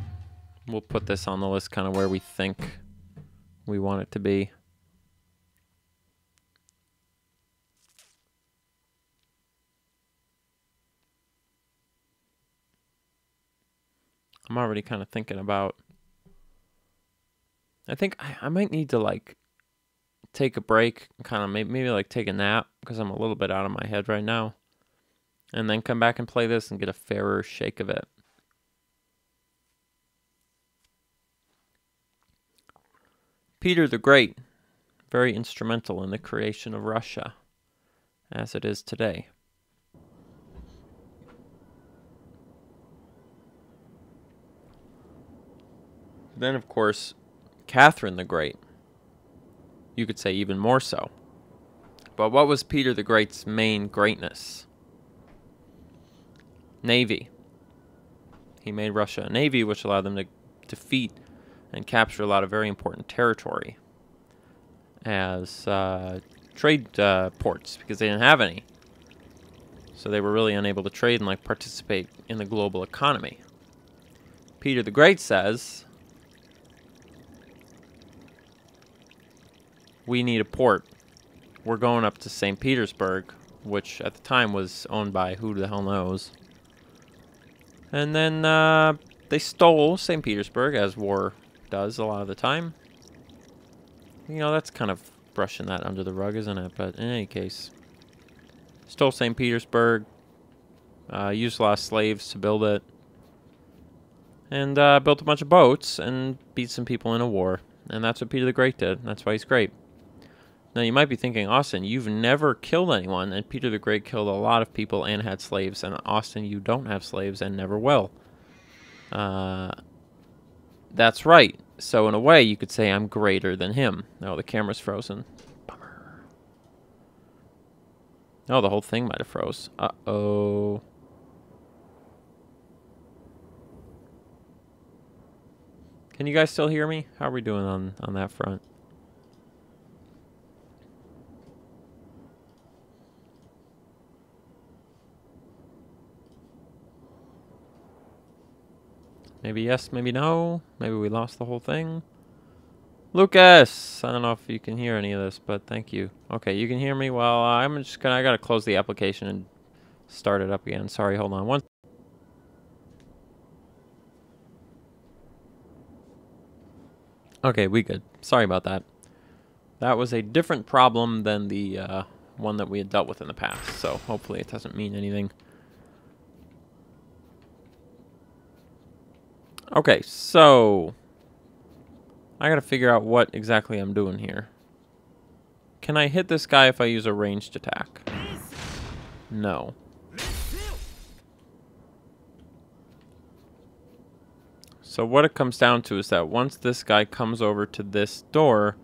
Speaker 1: we'll put this on the list kind of where we think we want it to be. I'm already kind of thinking about... I think I might need to, like, take a break, kind of maybe like take a nap, because I'm a little bit out of my head right now. And then come back and play this and get a fairer shake of it. Peter the Great, very instrumental in the creation of Russia, as it is today. Then, of course, Catherine the Great. You could say even more so. But what was Peter the Great's main greatness? Navy. He made Russia a navy, which allowed them to defeat and capture a lot of very important territory as trade ports, because they didn't have any. So they were really unable to trade and like participate in the global economy. Peter the Great says, we need a port. We're going up to St. Petersburg, which at the time was owned by who the hell knows. And then they stole St. Petersburg, as war does a lot of the time. You know, that's kind of brushing that under the rug, isn't it? But in any case, stole St. Petersburg, used a lot of slaves to build it, and built a bunch of boats and beat some people in a war. And that's what Peter the Great did. That's why he's great. Now, you might be thinking, Austin, you've never killed anyone, and Peter the Great killed a lot of people and had slaves, and Austin, you don't have slaves and never will. That's right. So, in a way, you could say I'm greater than him. Oh, the camera's frozen. Bummer. Oh, the whole thing might have froze. Uh-oh. Can you guys still hear me? How are we doing on that front? Maybe yes, maybe no. Maybe we lost the whole thing. Lucas! I don't know if you can hear any of this, but thank you. Okay, you can hear me? Well, I gotta close the application and start it up again. Sorry, hold on one. Okay, we good. Sorry about that. That was a different problem than the one that we had dealt with in the past, so hopefully it doesn't mean anything. Okay, so I gotta figure out what exactly I'm doing here. Can I hit this guy if I use a ranged attack? No. So what it comes down to is that once this guy comes over to this door,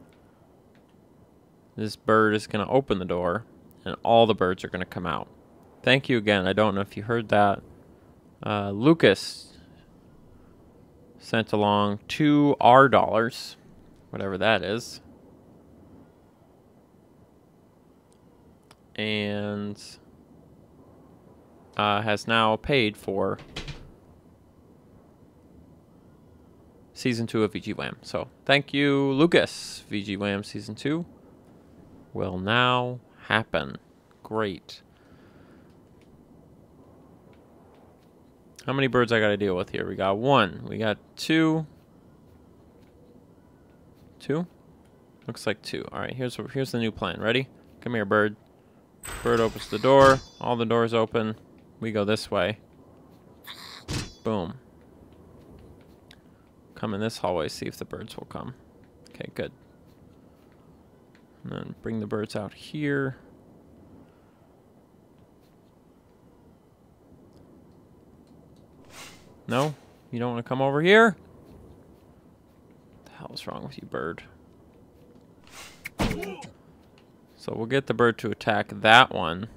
Speaker 1: this bird is going to open the door, and all the birds are going to come out. Thank you again. I don't know if you heard that. Lucas sent along $2, whatever that is. And has now paid for Season 2 of VG Wham. So, thank you, Lucas. VG Wham Season 2 will now happen. Great. How many birds I got to deal with here? We got 1. We got 2. 2? Looks like 2. Alright, here's the new plan. Ready? Come here, bird. Bird opens the door. All the doors open. We go this way. Boom. Come in this hallway, see if the birds will come. Okay, good. And then bring the birds out here. No? You don't want to come over here? What the hell is wrong with you, bird? So we'll get the bird to attack that one.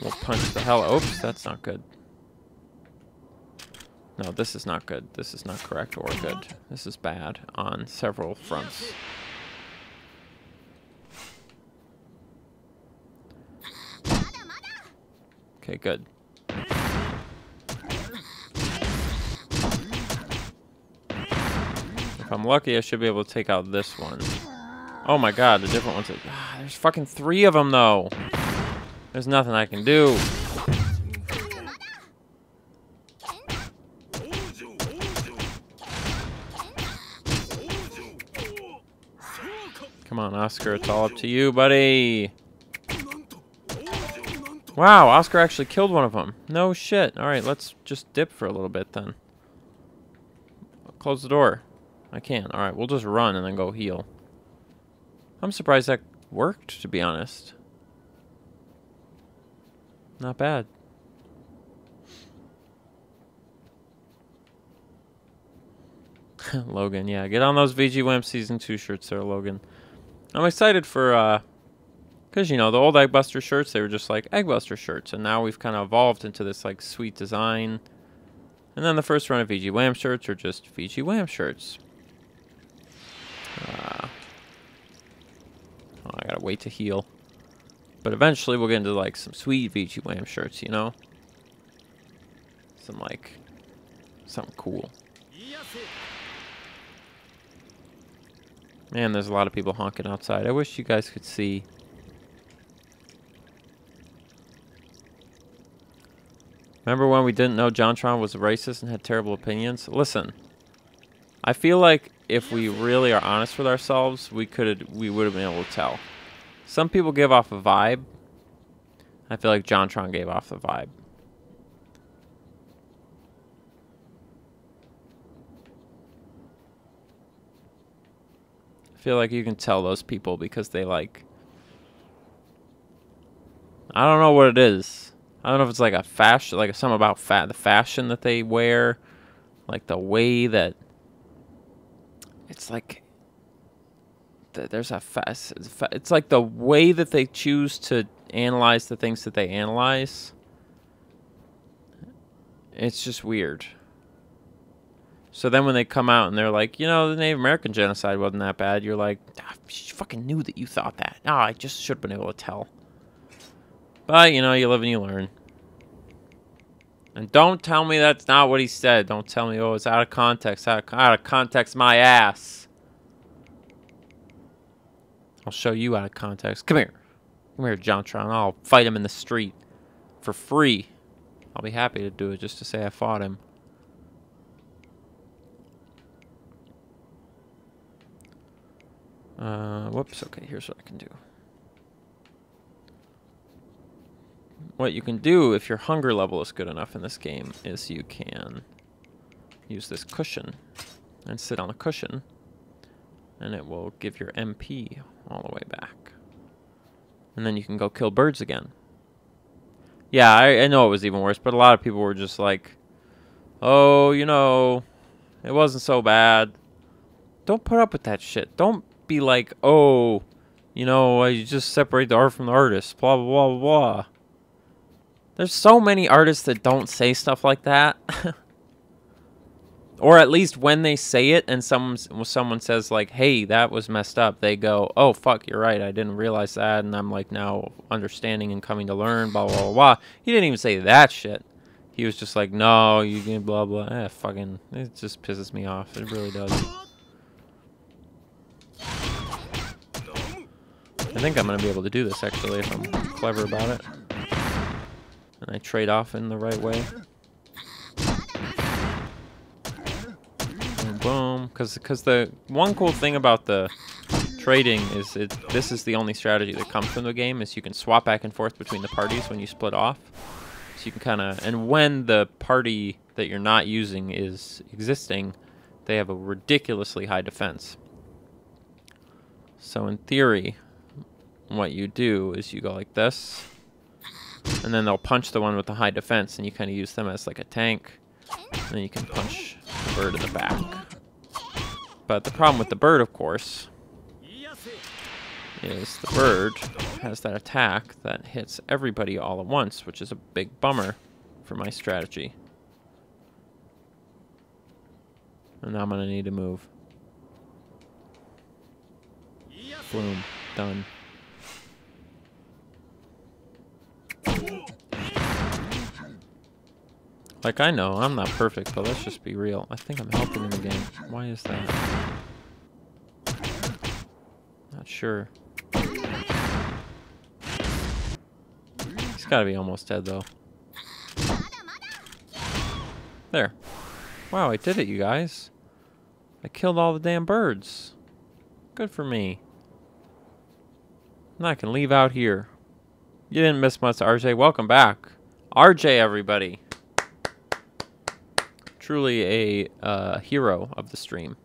Speaker 1: We'll punch the hell. Oops, that's not good. No, this is not good. This is not correct or good. This is bad on several fronts. Okay, good. If I'm lucky, I should be able to take out this one. Oh my god, the different ones. There's fucking 3 of them, though. There's nothing I can do. Come on, Oscar. It's all up to you, buddy. Wow, Oscar actually killed one of them. No shit. Alright, let's just dip for a little bit then. Close the door. I can't. Alright, we'll just run and then go heal. I'm surprised that worked, to be honest. Not bad. Logan, yeah. Get on those VG Wham Season 2 shirts there, Logan. I'm excited for, because, you know, the old Eggbuster shirts, they were just like Eggbuster shirts. And now we've kind of evolved into this, like, sweet design. And then the first run of VG Wham shirts are just VG Wham shirts. Oh, I gotta wait to heal. But eventually we'll get into, like, some sweet VG Wham shirts, you know? Some, like, something cool. Man, there's a lot of people honking outside. I wish you guys could see. Remember when we didn't know JonTron was a racist and had terrible opinions? Listen, I feel like if we really are honest with ourselves, we would have been able to tell. Some people give off a vibe. I feel like JonTron gave off the vibe. I feel like you can tell those people because they like... I don't know what it is. I don't know if it's like a fashion, like something about the fashion that they wear, like the way that it's like there's a it's like the way that they choose to analyze the things that they analyze. It's just weird. So then when they come out and they're like, you know, the Native American genocide wasn't that bad, you're like, I fucking knew that you thought that. No, I just should have been able to tell. But, you know, you live and you learn. And don't tell me that's not what he said. Don't tell me, oh, it's out of context. Out of context, my ass. I'll show you out of context. Come here. Come here, JonTron. I'll fight him in the street. For free. I'll be happy to do it just to say I fought him. Whoops. Okay, here's what I can do. What you can do if your hunger level is good enough in this game is you can use this cushion and sit on a cushion, and it will give your MP all the way back. And then you can go kill birds again. Yeah, I know it was even worse, but a lot of people were just like, oh, you know, it wasn't so bad. Don't put up with that shit. Don't be like, oh, you know, you just separate the art from the artist, blah, blah, blah, blah. There's so many artists that don't say stuff like that. Or at least when they say it and someone says like, hey, that was messed up, they go, oh, fuck, you're right, I didn't realize that, and I'm like now understanding and coming to learn, blah, blah, blah, blah. He didn't even say that shit. He was just like, no, you can blah, blah. Fucking, it just pisses me off. It really does. I think I'm going to be able to do this, actually, if I'm clever about it. And I trade off in the right way. Boom, because the one cool thing about the trading is this is the only strategy that comes from the game, is you can swap back and forth between the parties when you split off. So you can kind of, and when the party that you're not using is existing, they have a ridiculously high defense. So in theory, what you do is you go like this, and then they'll punch the one with the high defense, and you kind of use them as like a tank, and then you can punch the bird in the back. But the problem with the bird, of course, is the bird has that attack that hits everybody all at once, which is a big bummer for my strategy. And now I'm going to need to move. Boom. Done. Like, I know, I'm not perfect, but let's just be real. I think I'm helping in the game. Why is that? Not sure. He's gotta be almost dead, though. There. Wow, I did it, you guys. I killed all the damn birds. Good for me. Now I can leave out here. You didn't miss much, RJ. Welcome back. RJ, everybody. Truly a hero of the stream.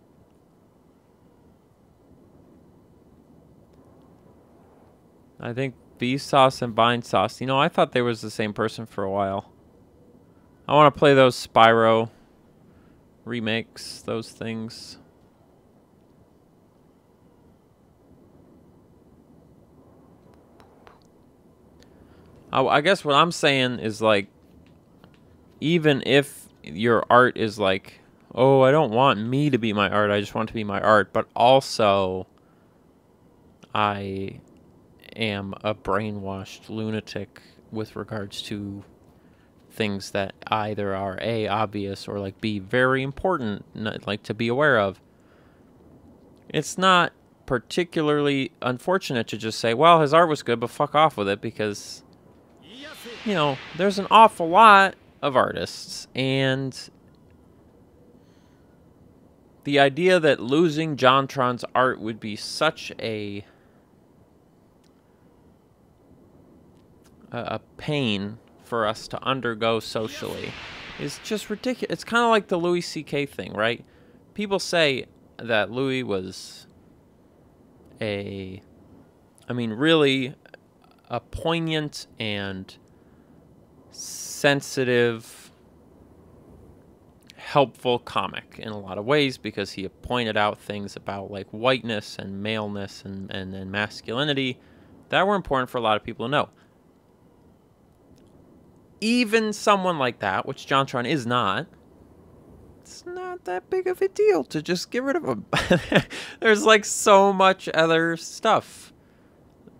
Speaker 1: I think Vsauce and Vine Sauce. You know, I thought they was the same person for a while. I want to play those Spyro remakes, those things. I guess what I'm saying is, like, even if your art is like, oh, I don't want me to be my art, I just want it to be my art, but also I am a brainwashed lunatic with regards to things that either are A, obvious, or like B, very important, like to be aware of. It's not particularly unfortunate to just say, well, his art was good, but fuck off with it, because, you know, there's an awful lot of artists, and the idea that losing JonTron's art would be such a pain for us to undergo socially is just ridiculous. It's kind of like the Louis C.K. thing, right? People say that Louis was really a poignant and sensitive, helpful comic in a lot of ways, because he pointed out things about like whiteness and maleness and masculinity that were important for a lot of people to know. Even someone like that, which JonTron is not, it's not that big of a deal to just get rid of him. There's like so much other stuff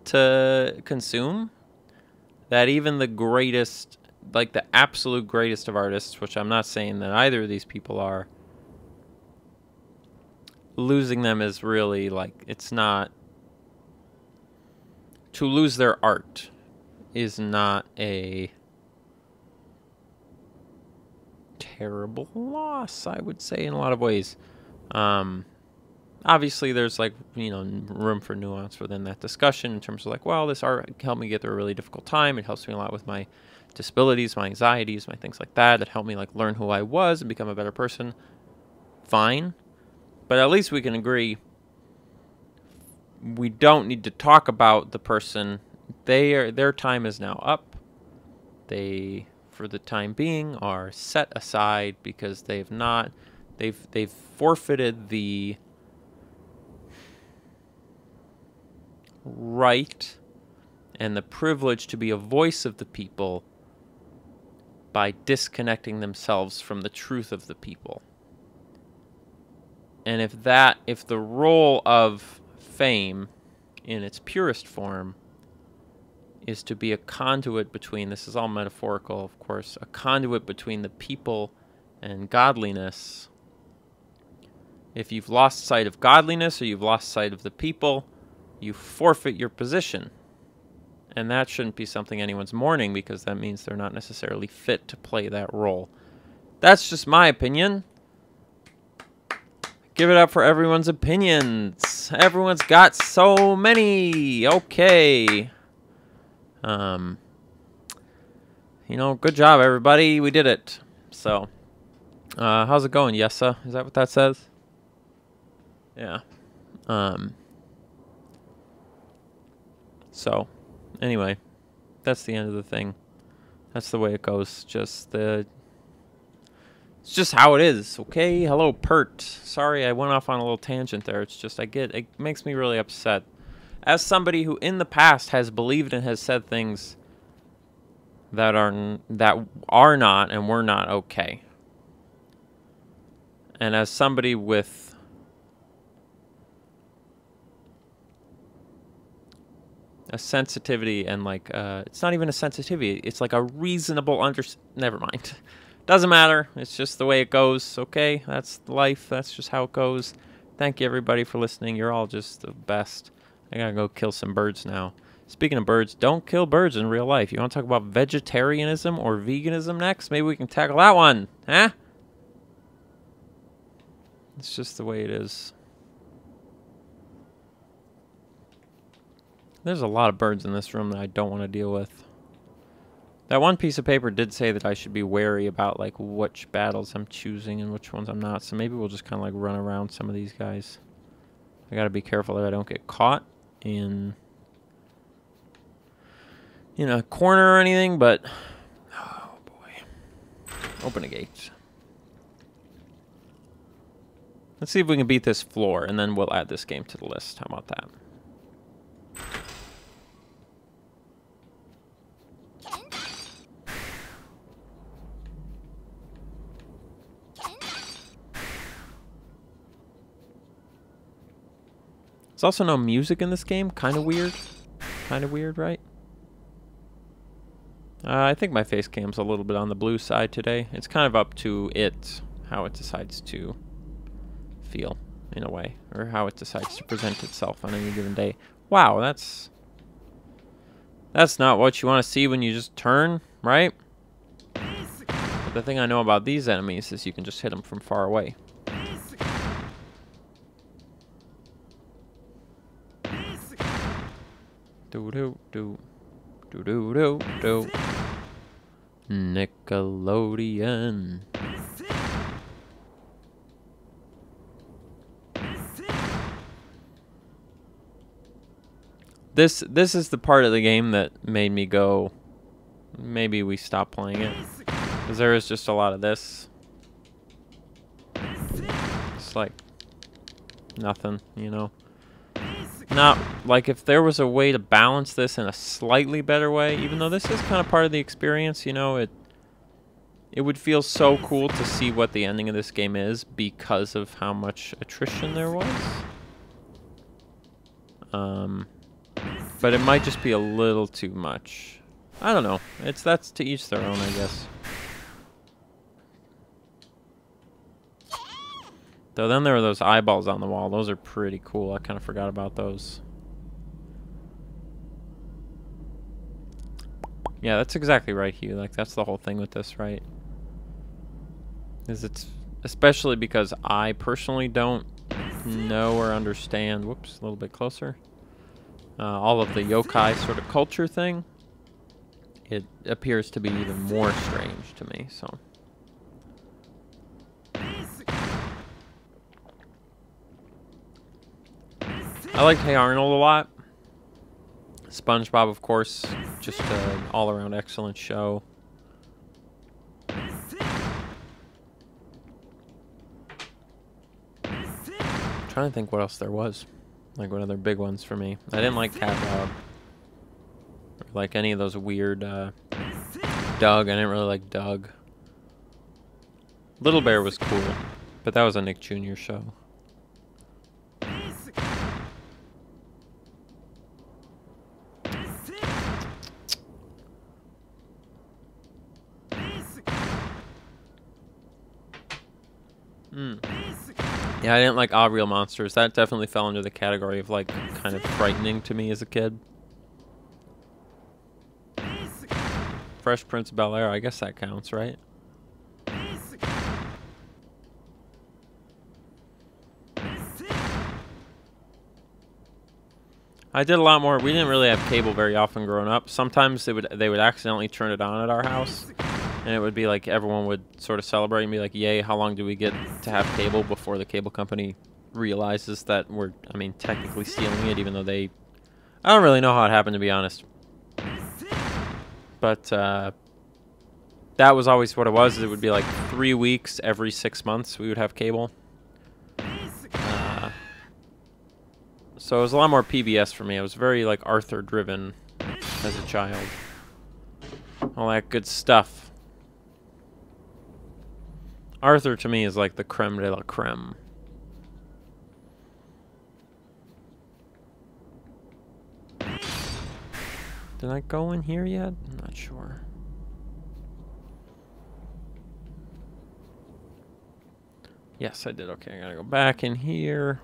Speaker 1: to consume that even the greatest, like the absolute greatest of artists, which I'm not saying that either of these people are, losing them is really like, it's not, to lose their art is not a terrible loss, I would say, in a lot of ways. Obviously, there's like, room for nuance within that discussion in terms of like, well, this art helped me get through a really difficult time. It helps me a lot with my disabilities, my anxieties, my things like that. It helped me like learn who I was and become a better person. Fine. But at least we can agree we don't need to talk about the person. Their time is now up. They, for the time being, are set aside because they've forfeited the right and the privilege to be a voice of the people by disconnecting themselves from the truth of the people. And if the role of fame in its purest form is to be a conduit between, this is all metaphorical, of course, a conduit between the people and godliness, if you've lost sight of godliness or you've lost sight of the people, you forfeit your position. And that shouldn't be something anyone's mourning, because that means they're not necessarily fit to play that role. That's just my opinion. Give it up for everyone's opinions. Everyone's got so many. Okay. Good job, everybody. We did it. So, how's it going, Yessa? Is that what that says? Yeah. So, anyway, that's the end of the thing. That's the way it goes. It's just how it is, okay? Hello, Pert. Sorry, I went off on a little tangent there. It's just it makes me really upset. As somebody who in the past has believed and has said things that are not and were not okay. And as somebody with a sensitivity and it's not even a sensitivity, it's like a reasonable never mind. Doesn't matter. It's just the way it goes, okay? That's life. That's just how it goes. Thank you, everybody, for listening. You're all just the best. I gotta go kill some birds now. Speaking of birds, don't kill birds in real life. You want to talk about vegetarianism or veganism next? Maybe we can tackle that one, huh? It's just the way it is. There's a lot of birds in this room that I don't want to deal with. That one piece of paper did say that I should be wary about which battles I'm choosing and which ones I'm not. So maybe we'll just kind of run around some of these guys. I gotta be careful that I don't get caught in a corner or anything. But oh boy, open a gate. Let's see if we can beat this floor, and then we'll add this game to the list. How about that? There's also no music in this game. Kind of weird. Kind of weird, right? I think my face cam's a little bit on the blue side today. It's kind of up to it, how it decides to feel, in a way. Or how it decides to present itself on any given day. Wow, that's not what you want to see when you just turn, right? But the thing I know about these enemies is you can just hit them from far away. Do. Nickelodeon. This is the part of the game that made me go, maybe we stop playing it, because there is just a lot of this. It's like nothing, Not like if there was a way to balance this in a slightly better way, even though this is kind of part of the experience, it would feel so cool to see what the ending of this game is because of how much attrition there was. But it might just be a little too much. I don't know. That's to each their own, I guess. Though then there are those eyeballs on the wall. Those are pretty cool. I kind of forgot about those. Yeah, that's exactly right, Hugh. That's the whole thing with this, right? It's especially because I personally don't know or understand. Whoops, a little bit closer. All of the yokai sort of culture thing, it appears to be even more strange to me. So. I liked Hey Arnold a lot. SpongeBob, of course, just an all-around excellent show. Trying to think what else there was. Like, what other big ones for me. I didn't like Cat Dog. Or like any of those weird, Doug. I didn't really like Doug. Little Bear was cool, but that was a Nick Jr. show. Yeah, I didn't like Ah Real Monsters. That definitely fell into the category of, like, kind of frightening to me as a kid. Fresh Prince of Bel-Air, I guess that counts, right? I did a lot more. We didn't really have cable very often growing up. Sometimes they would accidentally turn it on at our house. And it would be like everyone would sort of celebrate and be like, yay, how long do we get to have cable before the cable company realizes that we're, I mean, technically stealing it, even though they... I don't really know how it happened, to be honest. But that was always what it was. It would be like 3 weeks every 6 months we would have cable. So it was a lot more PBS for me. I was very, like, Arthur-driven as a child. All that good stuff. Arthur, to me, is like the creme de la creme. Did I go in here yet? I'm not sure. Yes, I did. Okay, I gotta go back in here.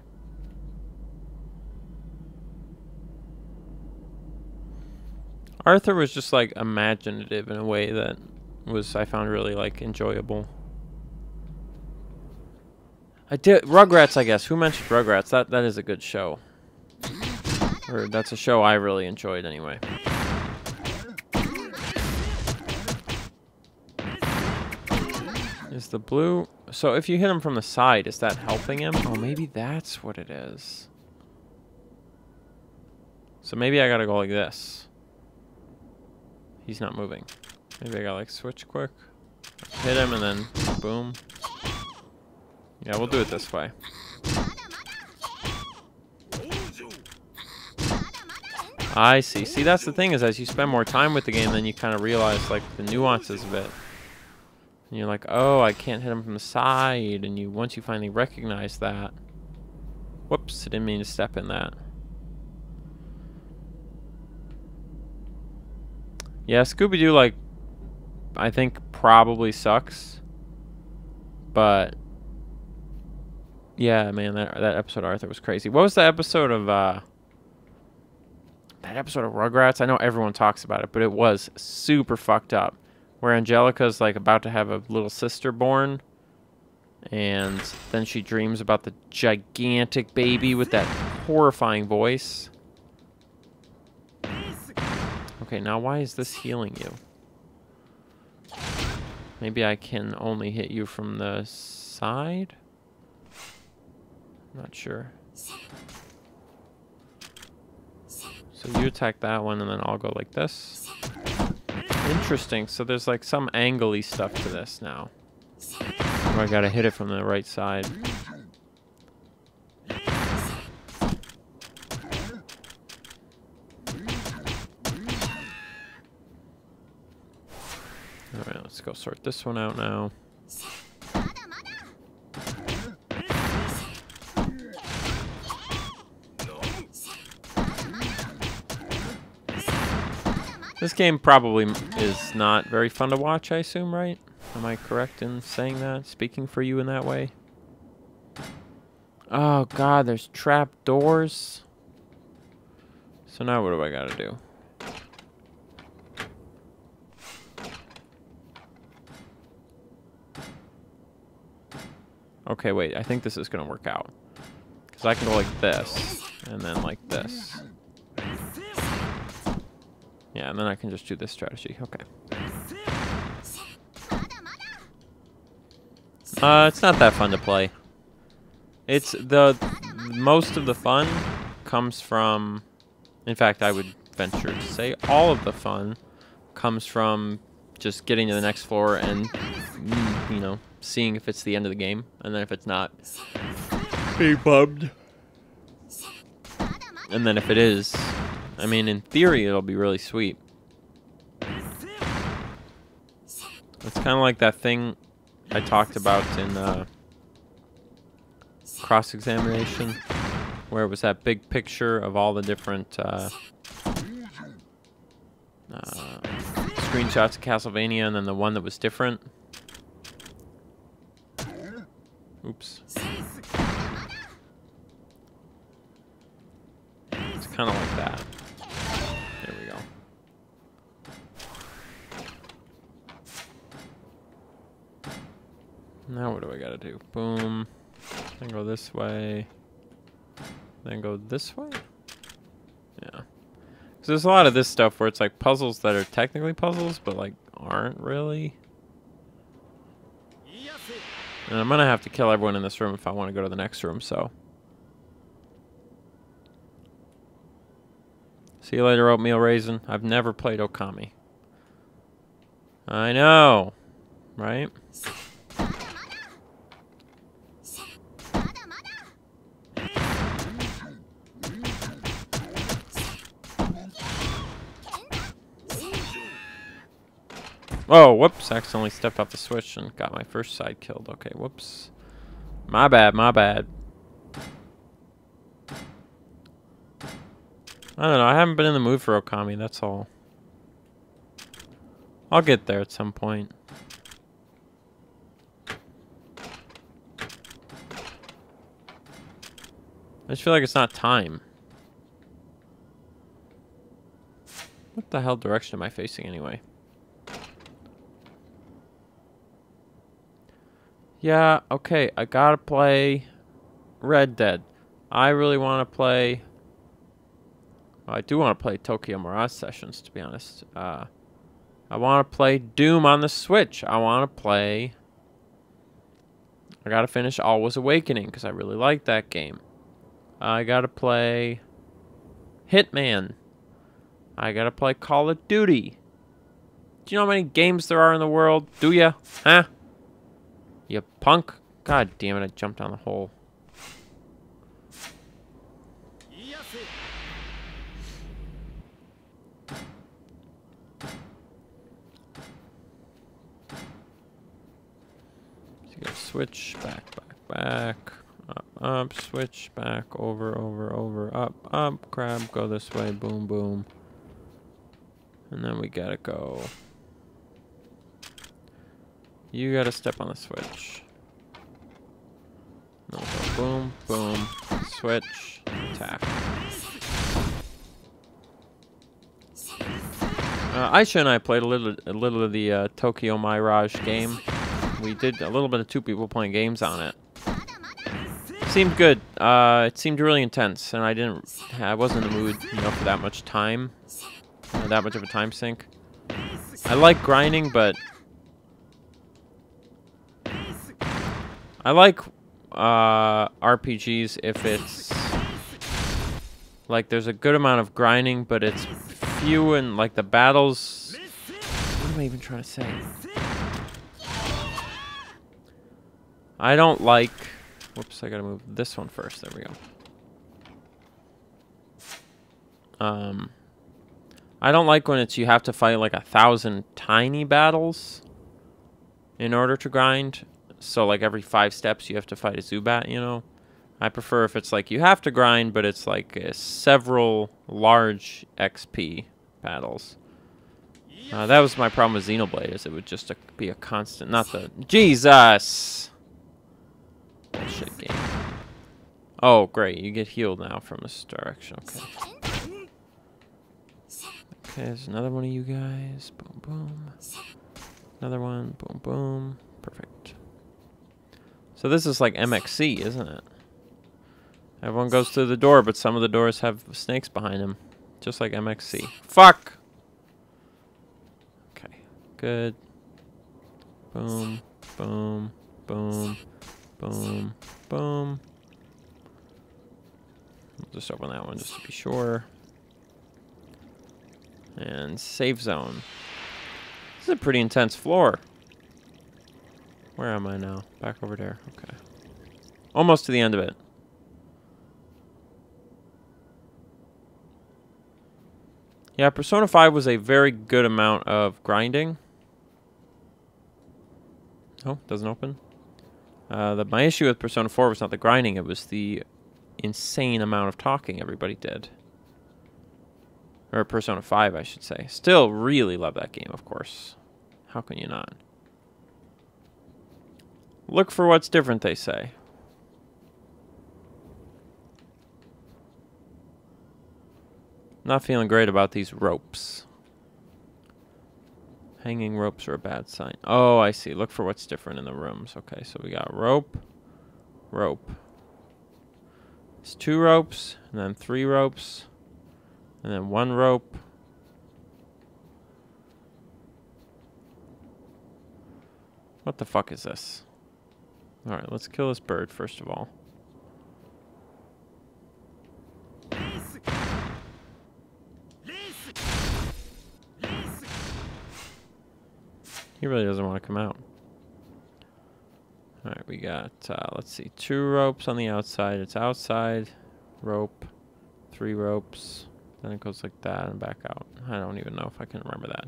Speaker 1: Arthur was just, like, imaginative in a way that was, I found really, like, enjoyable. I did Rugrats, I guess. Who mentioned Rugrats? That is a good show. Or that's a show I really enjoyed anyway. Is the blue... So if you hit him from the side, is that helping him? Oh, maybe that's what it is. So maybe I gotta go like this. He's not moving. Maybe I gotta like switch quick. Hit him and then boom. Yeah, we'll do it this way. I see. See, that's the thing, is as you spend more time with the game, then you kind of realize, like, the nuances of it. And you're like, oh, I can't hit him from the side. And you, once you finally recognize that... Whoops, I didn't mean to step in that. Yeah, Scooby-Doo, like, I think probably sucks. But... yeah, man, that episode of Arthur was crazy. What was the episode of, that episode of Rugrats? I know everyone talks about it, but it was super fucked up. Where Angelica's, like, about to have a little sister born. And then she dreams about the gigantic baby with that horrifying voice. Okay, now why is this healing you? Maybe I can only hit you from the side? Not sure. So you attack that one, and then I'll go like this. Interesting. So there's like some angle-y stuff to this now. Or I gotta hit it from the right side. Alright, let's go sort this one out now. This game probably is not very fun to watch, I assume, right? Am I correct in saying that? Speaking for you in that way? Oh god, there's trap doors. So now what do I gotta do? Okay, wait, I think this is gonna work out. Because I can go like this, and then like this. Yeah, and then I can just do this strategy. Okay. It's not that fun to play. It's most of the fun comes from, in fact, I would venture to say all of the fun comes from just getting to the next floor and, you know, seeing if it's the end of the game, and then if it's not, be bummed. And then if it is, I mean, in theory, it'll be really sweet. It's kind of like that thing I talked about in cross-examination, where it was that big picture of all the different screenshots of Castlevania, and then the one that was different. Oops. It's kind of like that. There we go. Now what do I gotta do? Boom. Then go this way. Then go this way? Yeah. Because there's a lot of this stuff where it's like puzzles that are technically puzzles, but like aren't really. And I'm gonna have to kill everyone in this room if I want to go to the next room, so. See you later, oatmeal raisin. I've never played Okami. I know, right? Oh, whoops. Accidentally stepped off the switch and got my first side killed. Okay, whoops. My bad, my bad. I don't know. I haven't been in the mood for Okami, that's all. I'll get there at some point. I just feel like it's not time. What the hell direction am I facing anyway? Yeah, okay, I gotta play Red Dead. I really want to play... Well, I do want to play Tokyo Mirage Sessions, to be honest. I want to play Doom on the Switch. I want to play... I gotta finish Always Awakening, because I really like that game. I gotta play Hitman. I gotta play Call of Duty. Do you know how many games there are in the world? Do ya? Huh? You punk. God damn it, I jumped down the hole. So you gotta switch, back. Up, switch, back, over, up, grab, go this way, boom, boom. And then we gotta go. You gotta step on the switch. No, go boom, boom, switch, attack. Aisha and I played a little of the Tokyo Mirage game. We did a little bit of two people playing games on it. Seemed good. It seemed really intense, and I wasn't in the mood, you know, for that much time, that much of a time sink. I like grinding, but I like RPGs if it's like there's a good amount of grinding, but it's few and like the battles. What am I even trying to say? I don't like. Whoops, I gotta move this one first. There we go. I don't like when you have to fight like 1,000 tiny battles in order to grind. So like every 5 steps you have to fight a Zubat, you know? I prefer if it's like you have to grind, but it's like several large XP battles. That was my problem with Xenoblade, is it would just be a constant, not the... Jesus! Bullshit game. Oh, great. You get healed now from this direction. Okay. Okay, there's another one of you guys. Boom, boom. Another one. Boom, boom. Perfect. So this is like MXC, isn't it? Everyone goes through the door, but some of the doors have snakes behind them. Just like MXC. Fuck! Okay. Good. Boom. Boom. Boom. Boom. Boom. We'll just open that one just to be sure. And save zone. This is a pretty intense floor. Where am I now? Back over there. Okay. Almost to the end of it. Yeah, Persona 5 was a very good amount of grinding. Oh, doesn't open. My issue with Persona 4 was not the grinding, it was the insane amount of talking everybody did. Or Persona 5, I should say. Still really love that game, of course. How can you not? Look for what's different, they say. Not feeling great about these ropes. Hanging ropes are a bad sign. Oh, I see. Look for what's different in the rooms. Okay, so we got rope, rope. It's 2 ropes, and then 3 ropes, and then 1 rope. What the fuck is this? Alright, let's kill this bird first of all. He really doesn't want to come out. Alright, we got, let's see, 2 ropes on the outside. It's outside, rope, 3 ropes. Then it goes like that and back out. I don't even know if I can remember that.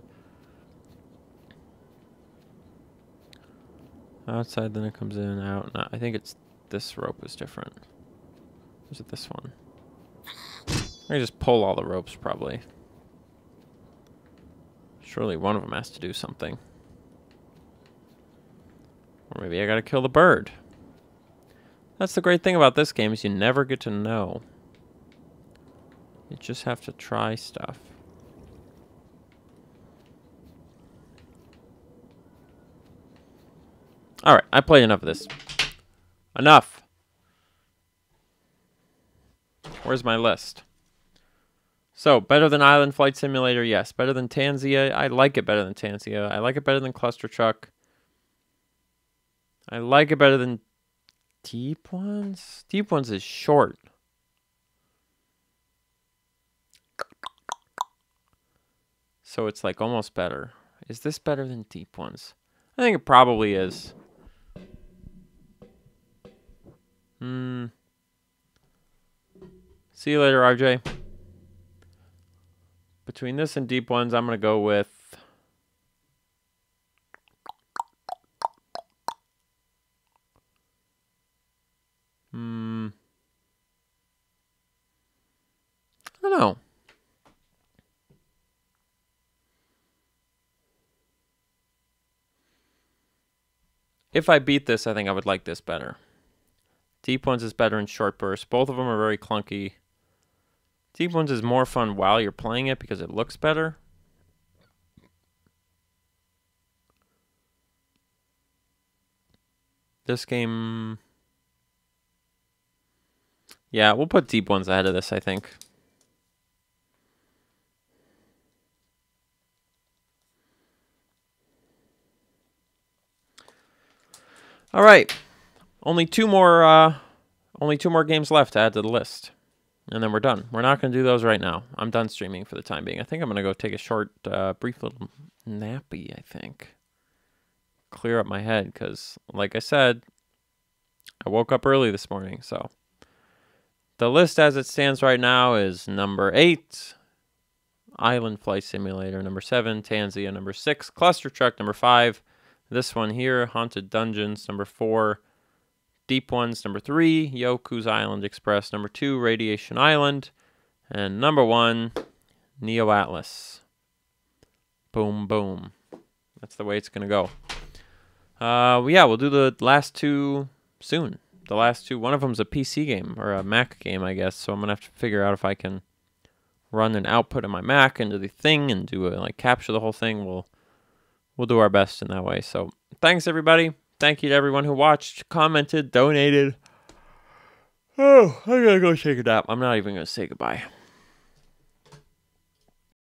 Speaker 1: Outside, then it comes in, out. No, I think it's this rope is different. Or is it this one? I can just pull all the ropes, probably. Surely one of them has to do something. Or maybe I gotta kill the bird. That's the great thing about this game, is you never get to know. You just have to try stuff. Alright, I played enough of this. Enough! Where's my list? So, better than Island Flight Simulator? Yes. Better than Tanzia? I like it better than Tanzia. I like it better than Cluster Truck. I like it better than Deep Ones? Deep Ones is short. So it's like almost better. Is this better than Deep Ones? I think it probably is. See you later, RJ. Between this and Deep Ones, I'm going to go with... I don't know. If I beat this, I think I would like this better. Deep Ones is better in short bursts. Both of them are very clunky. Deep Ones is more fun while you're playing it because it looks better. This game... Yeah, we'll put Deep Ones ahead of this, I think. All right. Only two more games left to add to the list. And then we're done. We're not going to do those right now. I'm done streaming for the time being. I think I'm going to go take a short, brief little nappy, I think. Clear up my head, because, like I said, I woke up early this morning, so. The list as it stands right now is number 8, Island Flight Simulator. Number 7, Tanzia. Number 6, Cluster Truck. Number 5, this one here, Haunted Dungeons. Number 4, Deep Ones. Number 3, Yoku's Island Express. Number 2, Radiation Island. And number 1, Neo Atlas. Boom, boom. That's the way it's going to go. Yeah, we'll do the last 2 soon. The last 2, one of them's a PC game, or a Mac game, I guess. So I'm going to have to figure out if I can run an output of my Mac into the thing and do capture the whole thing. We'll do our best in that way. So thanks, everybody. Thank you to everyone who watched, commented, donated. Oh, I gotta go take a nap. I'm not even gonna say goodbye.